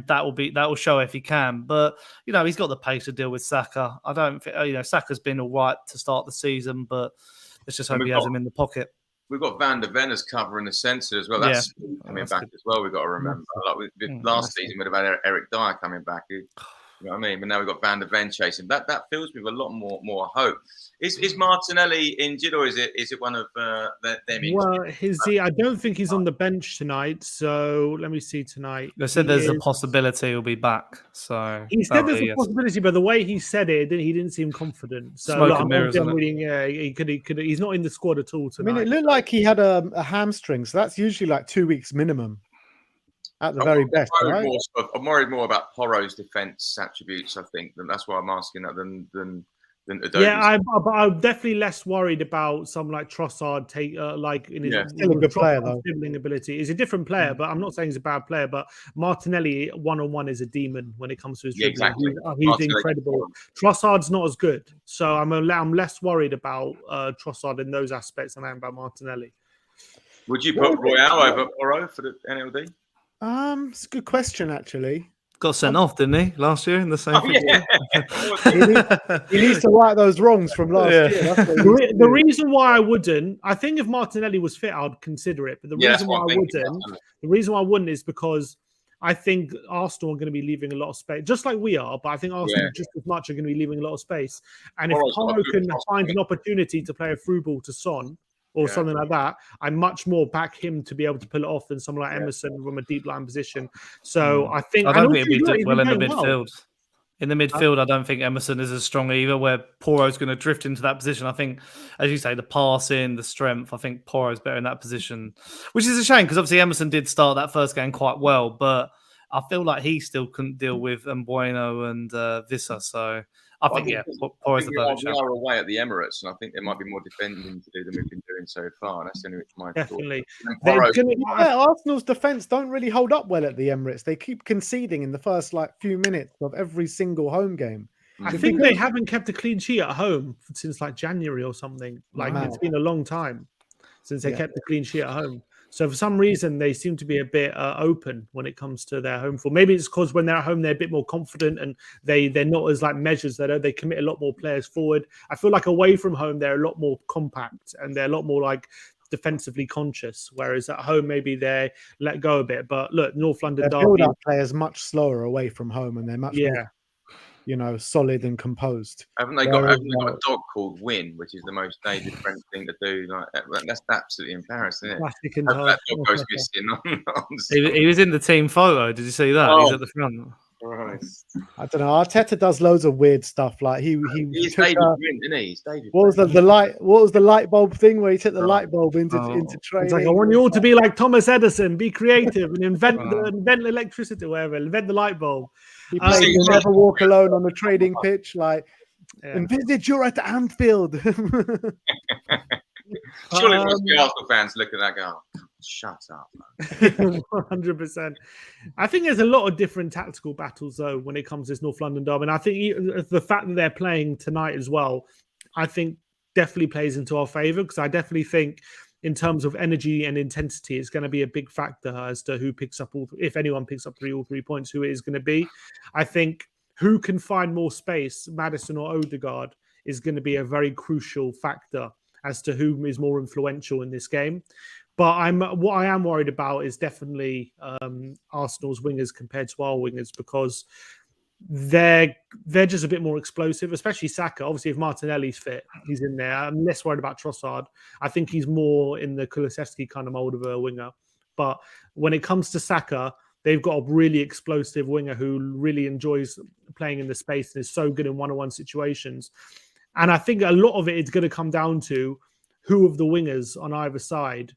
that will show if he can. But, he's got the pace to deal with Saka. I don't think, Saka's been all right to start the season, but let's just hope he has him in the pocket. We've got Van der Ven as covering the centre as well. That's coming back good as well. We've got to remember. Last season, we'd have had Eric Dyer coming back. You know what I mean? But now we've got Van der Ven chasing. That fills me with a lot more hope. Is Martinelli injured or is it one of them injured? Well, I don't think he's on the bench tonight. So let me see tonight. They said there's a possibility he'll be back. So he said there's a possibility, but the way he said it, he didn't seem confident. So he could. He's not in the squad at all tonight. I mean, it looked like he had a hamstring, so that's usually like 2 weeks minimum at the very best. I'm worried more about Porro's defence attributes. I think that's why I'm asking that than Udogie's. Yeah, I'm definitely less worried about some like Trossard still a good player though. Dribbling ability. He's a different player, but I'm not saying he's a bad player. But Martinelli one-on-one is a demon when it comes to his dribbling. Exactly. He's incredible. Trossard's not as good, so I'm less worried about Trossard in those aspects than I am about Martinelli. Would you put Royale over Porro for the NLD? It's a good question actually. Got sent off, didn't he, last year in the same thing? Yeah. he needs to right those wrongs from last year. That's the reason why I wouldn't, I think if Martinelli was fit, I'd consider it. But the reason why I wouldn't is because I think Arsenal are going to be leaving a lot of space, just like we are. But I think Arsenal just as much are going to be leaving a lot of space. And if Porro can find an opportunity to play a through ball to Son, or something like that, I much more back him to be able to pull it off than someone like Emerson from a deep line position. So I think I don't think it'd be well in the midfield. In the midfield, I don't think Emerson is as strong either, where Porro's going to drift into that position. I think, as you say, the passing, the strength, I think Porro's better in that position, which is a shame because obviously Emerson did start that first game quite well, but I feel like he still couldn't deal with Mbueno and Vissa. So I think Porro's the better shout. We are away at the Emirates, and I think there might be more defending to do than we've been doing so far. That's the only my definitely. Arsenal's defence don't really hold up well at the Emirates. They keep conceding in the first few minutes of every single home game. I think they haven't kept a clean sheet at home since January or something. It's been a long time since they kept a clean sheet at home. So for some reason, they seem to be a bit open when it comes to their home form. Maybe it's because when they're at home, they're a bit more confident and they're not as measures. They commit a lot more players forward. I feel like away from home, they're a lot more compact and they're a lot more defensively conscious. Whereas at home, maybe they let go a bit. But look, North London Derby players much slower away from home and they're much more solid and composed. Haven't they got a dog called Win, which is the most David French thing to do? That's absolutely embarrassing, isn't it? That dog goes missing. He was in the team photo. Did you see that? He's at the front. Right. I don't know. Arteta does loads of weird stuff. He's David Win, isn't he? He's David. What was the light bulb thing where he took the light bulb into training? It's I want you all to be like Thomas Edison, be creative and invent electricity, whatever. Invent the light bulb. You'll never walk alone on the training pitch. Envisage you're at Anfield. Surely most Arsenal fans look at that go, shut up, man. 100%. I think there's a lot of different tactical battles, though, when it comes to this North London derby. And I think the fact that they're playing tonight as well, I think definitely plays into our favour because I definitely think in terms of energy and intensity, it's going to be a big factor as to who picks up if anyone picks up all 3 points, who it is going to be. I think who can find more space, Maddison or Odegaard, is going to be a very crucial factor as to who is more influential in this game. But what I am worried about is definitely Arsenal's wingers compared to our wingers, because they're just a bit more explosive, especially Saka. Obviously, if Martinelli's fit, he's in there. I'm less worried about Trossard. I think he's more in the Kulusevski kind of mold of a winger. But when it comes to Saka, they've got a really explosive winger who really enjoys playing in the space and is so good in one-on-one situations. And I think a lot of it is going to come down to who of the wingers on either side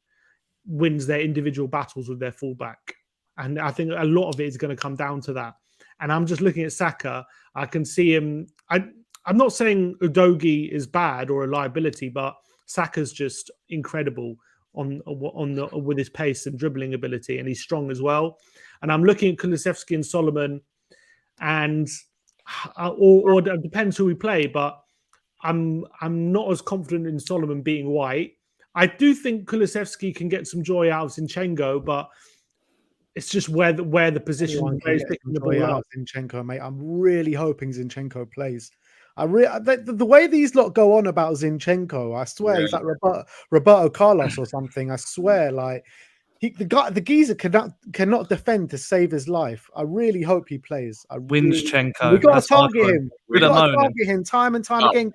wins their individual battles with their fullback. And I think a lot of it is going to come down to that. And I'm just looking at Saka. I can see him. I'm not saying Udogie is bad or a liability, but Saka's just incredible with his pace and dribbling ability, and he's strong as well. And I'm looking at Kulusevski and Solomon, and or it depends who we play, but I'm not as confident in Solomon being White. I do think Kulusevski can get some joy out of Zinchenko, but it's just where the position is picking the ball up. Zinchenko, mate. I'm really hoping Zinchenko plays. The way these lot go on about Zinchenko, I swear he's like Roberto Carlos or something. I swear, like the geezer cannot defend to save his life. I really hope he plays. Winschenko. We got to target him. We got to target him time and time again.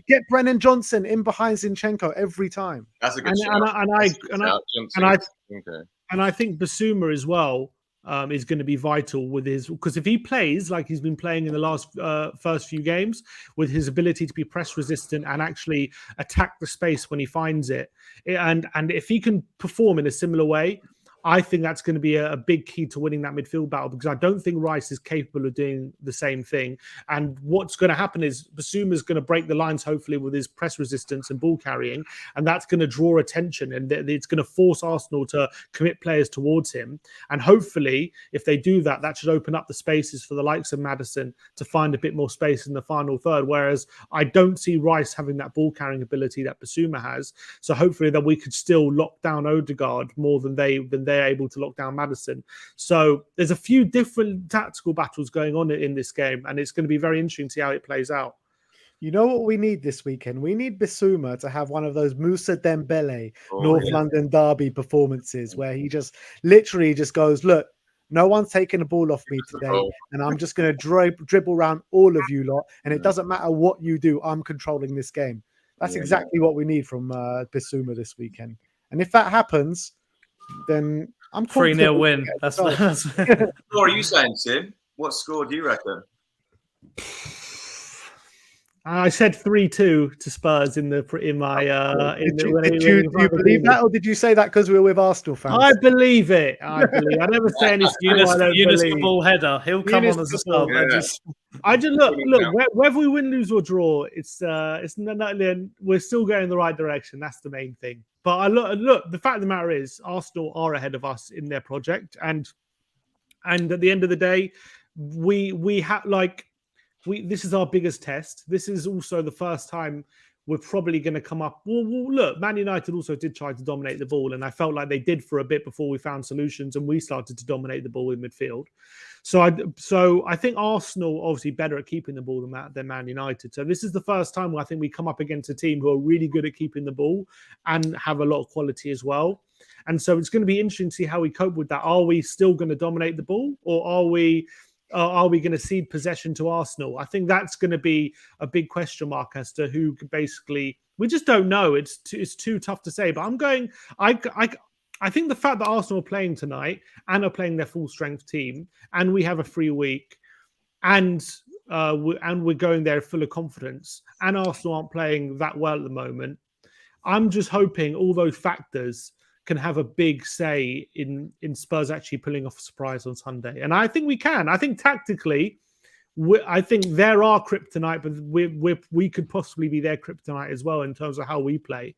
Get Brennan Johnson in behind Zinchenko every time. That's a good And I think Basuma as well is going to be vital with his, because if he plays like he's been playing in the last first few games, with his ability to be press resistant and actually attack the space when he finds it, and if he can perform in a similar way, I think that's going to be a big key to winning that midfield battle, because I don't think Rice is capable of doing the same thing. And what's going to happen is Basuma's going to break the lines, hopefully, with his press resistance and ball carrying, and that's going to draw attention, and it's going to force Arsenal to commit players towards him. And hopefully, if they do that, that should open up the spaces for the likes of Maddison to find a bit more space in the final third, whereas I don't see Rice having that ball carrying ability that Basuma has. So hopefully that we could still lock down Odegaard more than they're able to lock down Maddison. So there's a few different tactical battles going on in this game, and it's going to be very interesting to see how it plays out. You know what we need this weekend? We need Basuma to have one of those Musa Dembele London derby performances where he just literally just goes, look, no one's taking the ball off me today, and I'm just going to dribble around all of you lot, and it doesn't matter what you do, I'm controlling this game. That's exactly what we need from Basuma this weekend. And if that happens, then I'm 3-0 win. That's what are you saying, Tim? What score do you reckon? I said 3-2 to Spurs in my. Did you believe that, or did you say that because we were with Arsenal fans? I believe it. I never say any municipal header. He'll come on as a sub. Yeah. I just look. Whether we win, lose, or draw, it's we're still going in the right direction. That's the main thing. But I look. The fact of the matter is, Arsenal are ahead of us in their project, and at the end of the day, we have this is our biggest test. This is also the first time we're probably going to come up. Well, look, Man United also did try to dominate the ball, and I felt like they did for a bit before we found solutions, and we started to dominate the ball in midfield. So I think Arsenal obviously better at keeping the ball than Man United. So this is the first time where I think we come up against a team who are really good at keeping the ball and have a lot of quality as well. And so it's going to be interesting to see how we cope with that. Are we still going to dominate the ball, or are we going to cede possession to Arsenal? I think that's going to be a big question mark as to who basically. We just don't know. It's too tough to say. But I'm going. I think the fact that Arsenal are playing tonight and are playing their full strength team, and we have a free week, and we're going there full of confidence, and Arsenal aren't playing that well at the moment. I'm just hoping all those factors can have a big say in Spurs actually pulling off a surprise on Sunday. And I think we can. I think tactically, I think they're our kryptonite, but we could possibly be their kryptonite as well in terms of how we play.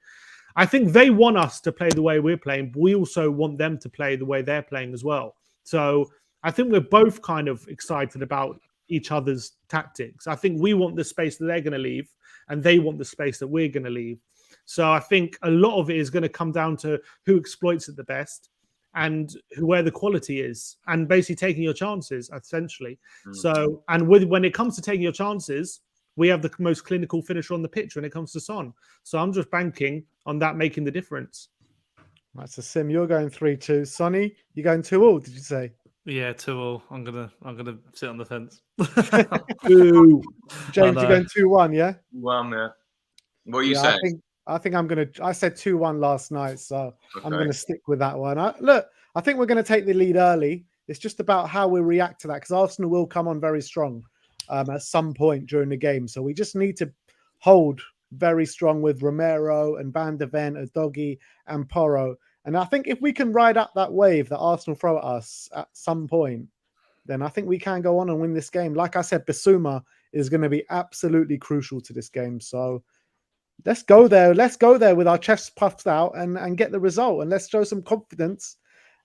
I think they want us to play the way we're playing, but we also want them to play the way they're playing as well. So I think we're both kind of excited about each other's tactics. I think we want the space that they're going to leave, and they want the space that we're going to leave. So I think a lot of it is going to come down to who exploits it the best. and where the quality is, and basically taking your chances, essentially. Mm. So, and when it comes to taking your chances, we have the most clinical finisher on the pitch when it comes to Son. So I'm just banking on that making the difference. Right, so Sim, you're going 3-2. Sonny, you're going 2-2, did you say? Yeah, 2-2. I'm gonna sit on the fence. Ooh. James, I you're know. going 2-1, yeah? Well, yeah. What are you Yeah, saying? I think I'm gonna. I said 2-1 last night, so I'm Okay. gonna stick with that one. I think we're gonna take the lead early. It's just about how we react to that, because Arsenal will come on very strong at some point during the game. So we just need to hold very strong with Romero and Van de Ven, Udogie and Porro. And I think if we can ride up that wave that Arsenal throw at us at some point, then I think we can go on and win this game. Like I said, Bissouma is going to be absolutely crucial to this game. So let's go there. Let's go there with our chests puffed out and get the result. And let's show some confidence.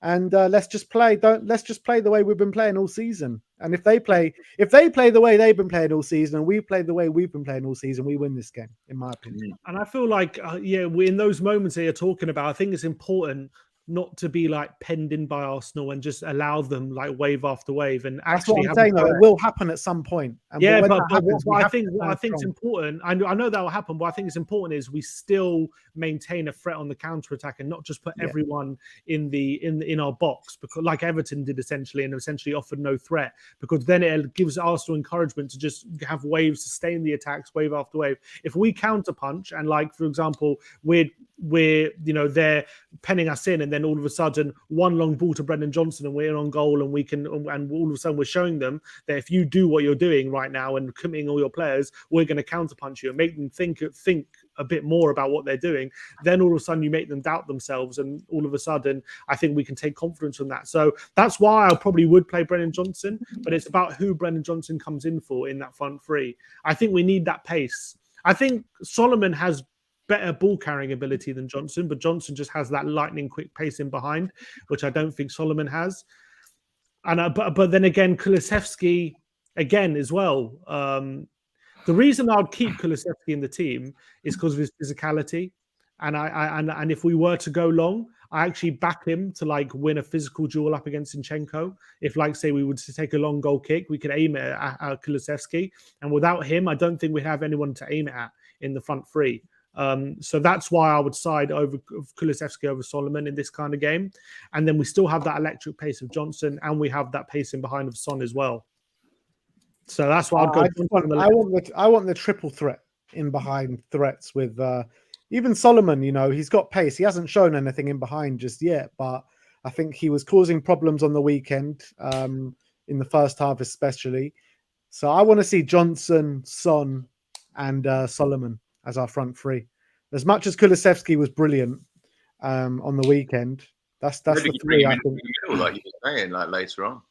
And let's just play. Let's just play the way we've been playing all season. And if they play the way they've been playing all season, and we play the way we've been playing all season, we win this game, in my opinion. And I feel like, we in those moments that you're talking about, I think it's important not to be like penned in by Arsenal and just allow them like wave after wave. And That's what actually I'm saying, though. It will happen at some point. And yeah, when but that happens, what I stand think is strong. important, I know that will happen, but I think it's important is we still maintain a threat on the counter attack and not just put everyone in our box, because like Everton did essentially, and essentially offered no threat, because then it gives Arsenal encouragement to just have waves, sustain the attacks wave after wave. If we counter punch and, like, for example, we're they're penning us in, and then all of a sudden one long ball to Brendan Johnson and we're on goal, and all of a sudden we're showing them that if you do what you're doing right now and committing all your players, we're going to counterpunch you and make them think a bit more about what they're doing. Then all of a sudden you make them doubt themselves, and all of a sudden I think we can take confidence from that. So that's why I probably would play Brendan Johnson, but it's about who Brendan Johnson comes in for in that front three. I think we need that pace. I think Solomon has better ball carrying ability than Johnson, but Johnson just has that lightning quick pace in behind, which I don't think Solomon has. And but then again, Kulusevski again as well. The reason I would keep Kulusevski in the team is because of his physicality, and if we were to go long, I actually back him to like win a physical duel up against Zinchenko. If, like, say we were to take a long goal kick, we could aim it at Kulusevski, and without him, I don't think we'd have anyone to aim it at in the front three. So that's why I would side over Kulusevski over Solomon in this kind of game. And then we still have that electric pace of Johnson, and we have that pace in behind of Son as well. So that's why I'd go. I want the triple threat in behind threats with even Solomon. He's got pace. He hasn't shown anything in behind just yet, but I think he was causing problems on the weekend in the first half especially. So I want to see Johnson, Son, and Solomon as our front three. As much as Kulusevski was brilliant on the weekend, that's the three. I think, like you were saying, like later on.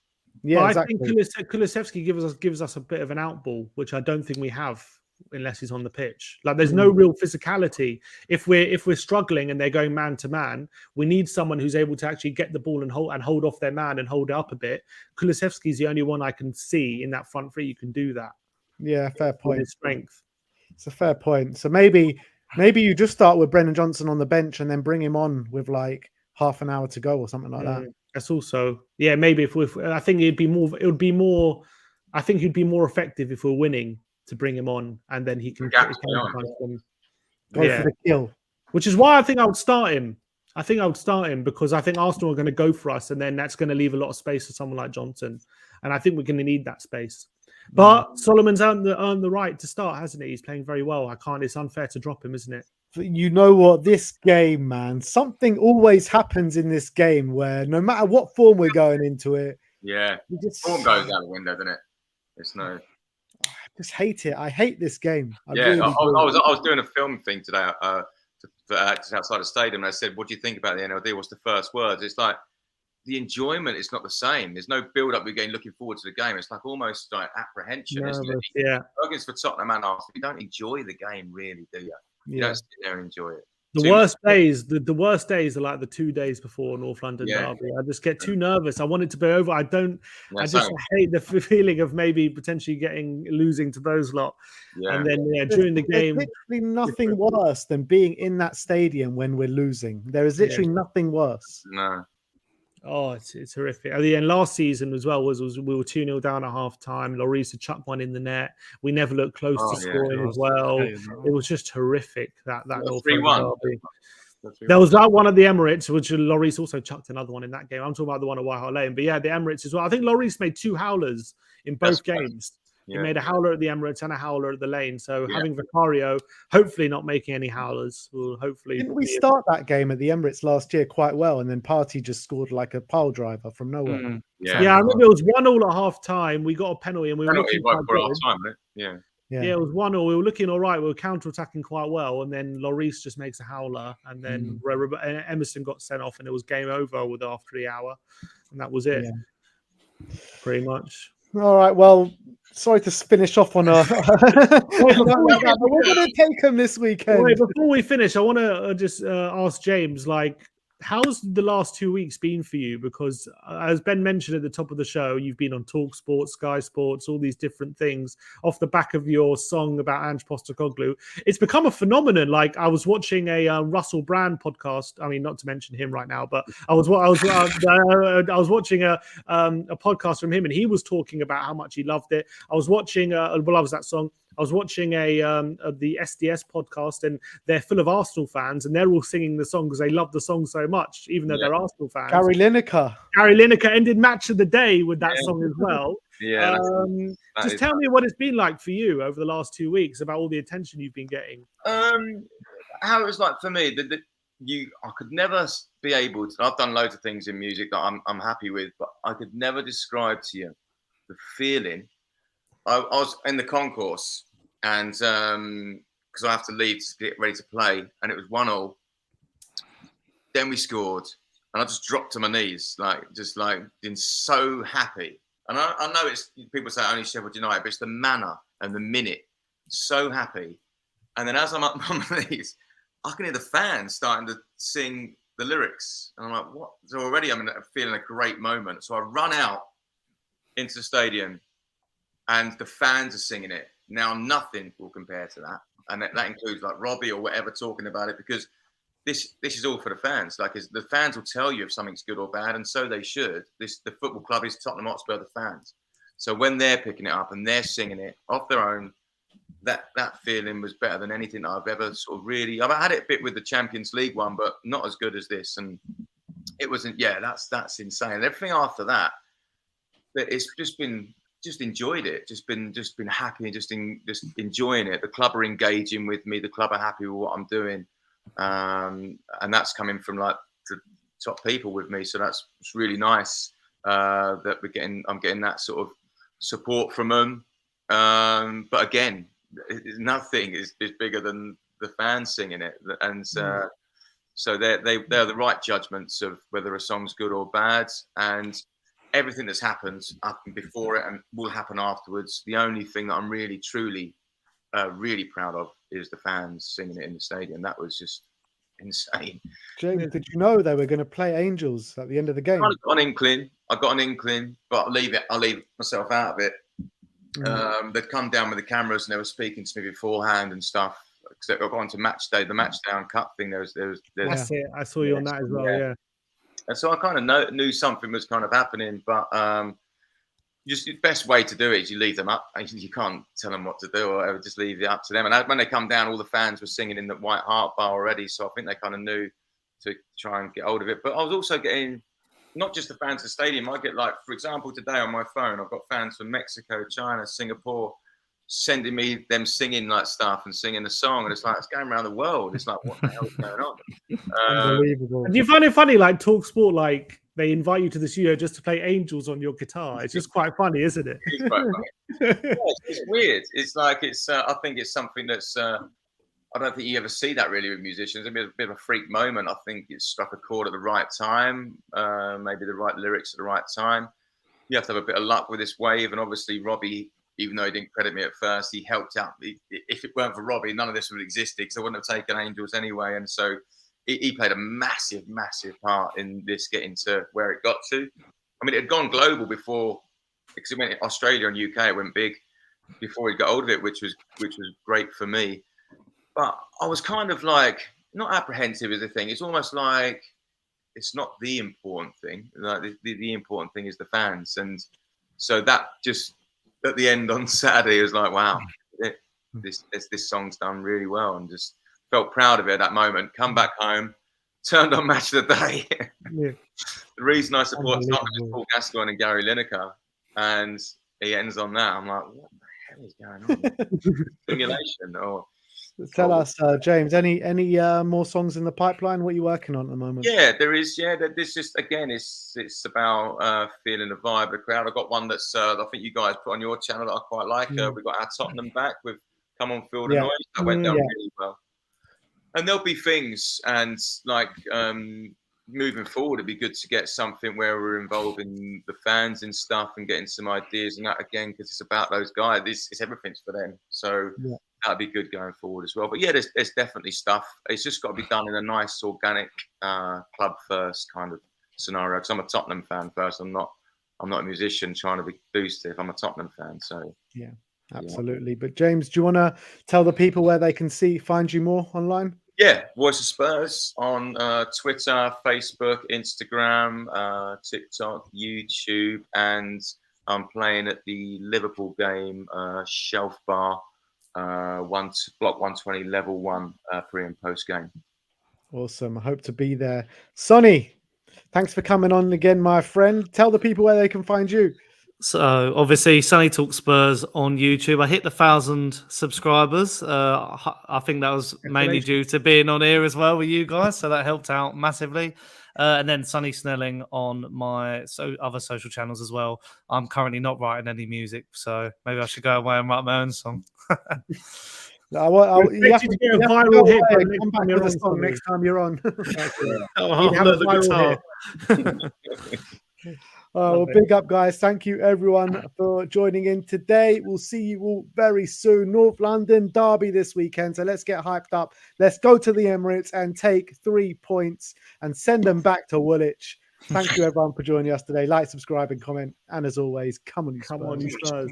Yeah, but exactly. I think Kulusevski gives us a bit of an outball, which I don't think we have unless he's on the pitch. Like, there's no real physicality. If we're struggling and they're going man to man, we need someone who's able to actually get the ball and hold off their man and hold it up a bit. Kulusevski's the only one I can see in that front three who can do that. Yeah, fair point. His strength. It's a fair point. So maybe you just start with Brendan Johnson on the bench and then bring him on with like half an hour to go or something like that. That's also, maybe if I think he'd be more effective if we're winning to bring him on, and then he can Go for the kill. Which is why I think I would start him. Because I think Arsenal are going to go for us, and then that's going to leave a lot of space for someone like Johnson, and I think we're going to need that space. But Solomon's earned the right to start, hasn't he? He's playing very well. It's unfair to drop him, isn't it? You know what? This game, man, something always happens in this game where no matter what form we're going into it, form goes out the window, doesn't it? It's no. I just hate it. I hate this game. I was doing a film thing today just outside the stadium, and I said, "What do you think about the NLD?" What's the first words? It's like the enjoyment is not the same. There's no build-up again looking forward to the game. It's like almost like apprehension, isn't it? Yeah. Against for Tottenham and Arsenal, you don't enjoy the game, really, do you? You don't sit there and enjoy it. The worst days are like the 2 days before North London derby. I just get too nervous. I want it to be over. I just hate the feeling of maybe potentially losing to those lot. Yeah. And then during the game, there's literally nothing worse than being in that stadium when we're losing. There is literally nothing worse. No. Oh, it's horrific. At the end, last season as well was we were 2-0 down at half time. Lloris had chucked one in the net. We never looked close to scoring as well. It was just horrific, that North London derby. There was that one at the Emirates, which Lloris also chucked another one in that game. I'm talking about the one at White Hart Lane. But yeah, the Emirates as well. I think Lloris made 2 howlers in both games. Yeah. He made a howler at the Emirates and a howler at the Lane. So having Vicario, hopefully not making any howlers, will hopefully. Didn't we start that game at the Emirates last year quite well, and then Partey just scored like a pile driver from nowhere? Yeah, I remember it was 1-1 at half time. We got a penalty, and we were looking quite good. Yeah, it was 1-1. We were looking all right. We were counter-attacking quite well, and then Lloris just makes a howler, and then Emerson got sent off, and it was game over after the hour, and that was it. Yeah. Pretty much. All right. Well, sorry to finish off on a. We're going to take him this weekend. Wait, before we finish, I want to just ask James, like, how's the last 2 weeks been for you? Because as Ben mentioned at the top of the show, you've been on Talk Sports, Sky Sports, all these different things off the back of your song about Ange Postecoglou. It's become a phenomenon. Like, I was watching a Russell Brand podcast. I mean, not to mention him right now, but I was watching a podcast from him, and he was talking about how much he loved it. I was watching loves that song. I was watching the SDS podcast, and they're full of Arsenal fans, and they're all singing the song because they love the song so much, even though they're Arsenal fans. Gary Lineker ended match of the day with that song as well. Yeah. Just tell me what it's been like for you over the last 2 weeks about all the attention you've been getting. How it was like for me, I could never be able to. I've done loads of things in music that I'm happy with, but I could never describe to you the feeling. I was in the concourse, and because I have to leave to get ready to play, and it was 1-1. Then we scored, and I just dropped to my knees, just being so happy. And I know it's people say only Sheffield United, but it's the manner and the minute. So happy, and then as I'm up on my knees, I can hear the fans starting to sing the lyrics, and I'm like, "What?" So already I'm feeling a great moment. So I run out into the stadium. And the fans are singing it. Now, nothing will compare to that. And that includes like Robbie or whatever talking about it, because this is all for the fans. Like, the fans will tell you if something's good or bad, and so they should. The football club is Tottenham Hotspur, the fans. So when they're picking it up and they're singing it off their own, that feeling was better than anything that I've ever sort of really. I've had it a bit with the Champions League one, but not as good as this. And it wasn't. Yeah, that's insane. And everything after that, it's just been. Just enjoyed it. Just been happy and just enjoying it. The club are engaging with me. The club are happy with what I'm doing, and that's coming from like the top people with me. So it's really nice that I'm getting that sort of support from them. But again, nothing is bigger than the fans singing it, and so they're the right judgments of whether a song's good or bad, and everything that's happened up and before it and will happen afterwards. The only thing that I'm really, truly, really proud of is the fans singing it in the stadium. That was just insane. James, did you know they were going to play Angels at the end of the game? I got an inkling, but I'll leave myself out of it. They'd come down with the cameras and they were speaking to me beforehand and stuff. Because they got on to match day, the match day uncut thing. There was That's it. I saw you on that as well. Yeah. And so I kind of knew something was kind of happening, but just the best way to do it is you leave them up. You can't tell them what to do or whatever, just leave it up to them. And when they come down, all the fans were singing in the White Hart bar already, so I think they kind of knew to try and get hold of it. But I was also getting not just the fans of the stadium. I get, like, for example, today on my phone, I've got fans from Mexico, China, Singapore, sending me them singing like stuff and singing the song, and it's like it's going around the world. It's like, what the hell is going on? Unbelievable. Do you find it funny, like Talk Sport, like they invite you to the studio just to play Angels on your guitar? It's just quite funny, isn't it? It's quite funny. Yeah, it's weird. It's like I think it's something that's. I don't think you ever see that really with musicians. It's a bit of a freak moment. I think it struck a chord at the right time, maybe the right lyrics at the right time. You have to have a bit of luck with this wave, and obviously Robbie, even though he didn't credit me at first, he helped out. If it weren't for Robbie, none of this would have existed, because I wouldn't have taken Angels anyway. And so he played a massive, massive part in this getting to where it got to. I mean, it had gone global before, because it went to Australia and UK, it went big before he got hold of it, which was great for me. But I was kind of like, not apprehensive is the thing. It's almost like it's not the important thing. Like the important thing is the fans, and so that just at the end on Saturday, it was like, wow, this song's done really well, and just felt proud of it at that moment. Come back home, turned on Match of the Day. Yeah. The reason I support Tottenham is Paul Gascoigne and Gary Lineker, and he ends on that. I'm like, what the hell is going on? Simulation or. Tell us, James, any more songs in the pipeline? What are you working on at the moment? Yeah, there is. Yeah, there's just, again, it's about feeling the vibe of the crowd. I've got one that's I think you guys put on your channel that I quite like. We've got our Tottenham back with Come On Feel the Noise. That went down really well. And there'll be things, and like moving forward, it'd be good to get something where we're involving the fans and stuff and getting some ideas and that again, because it's about those guys. It's everything's for them. So that'd be good going forward as well. But yeah, there's definitely stuff. It's just got to be done in a nice, organic, club first kind of scenario. Because I'm a Tottenham fan first. I'm not a musician trying to be boosted. I'm a Tottenham fan. So yeah, absolutely. Yeah. But James, do you want to tell the people where they can find you more online? Yeah, Voice of Spurs on Twitter, Facebook, Instagram, TikTok, YouTube, and I'm playing at the Liverpool game, Shelf Bar, block 120, level 1, pre and post game. Awesome. I hope to be there. Sonny, thanks for coming on again, my friend. Tell the people where they can find you. So obviously, Sonny Talk Spurs on YouTube. I hit the 1,000 subscribers. I think that was mainly due to being on here as well with you guys, so that helped out massively. And then Sonny Snelling on my other social channels as well. I'm currently not writing any music, so maybe I should go away and write my own song. You have to get a viral hit. Come back with a song next time you're on. Well, big up, guys. Thank you, everyone, for joining in today. We'll see you all very soon. North London derby this weekend. So let's get hyped up. Let's go to the Emirates and take 3 points and send them back to Woolwich. Thank you, everyone, for joining us today. Like, subscribe, and comment. And as always, come on, you Spurs.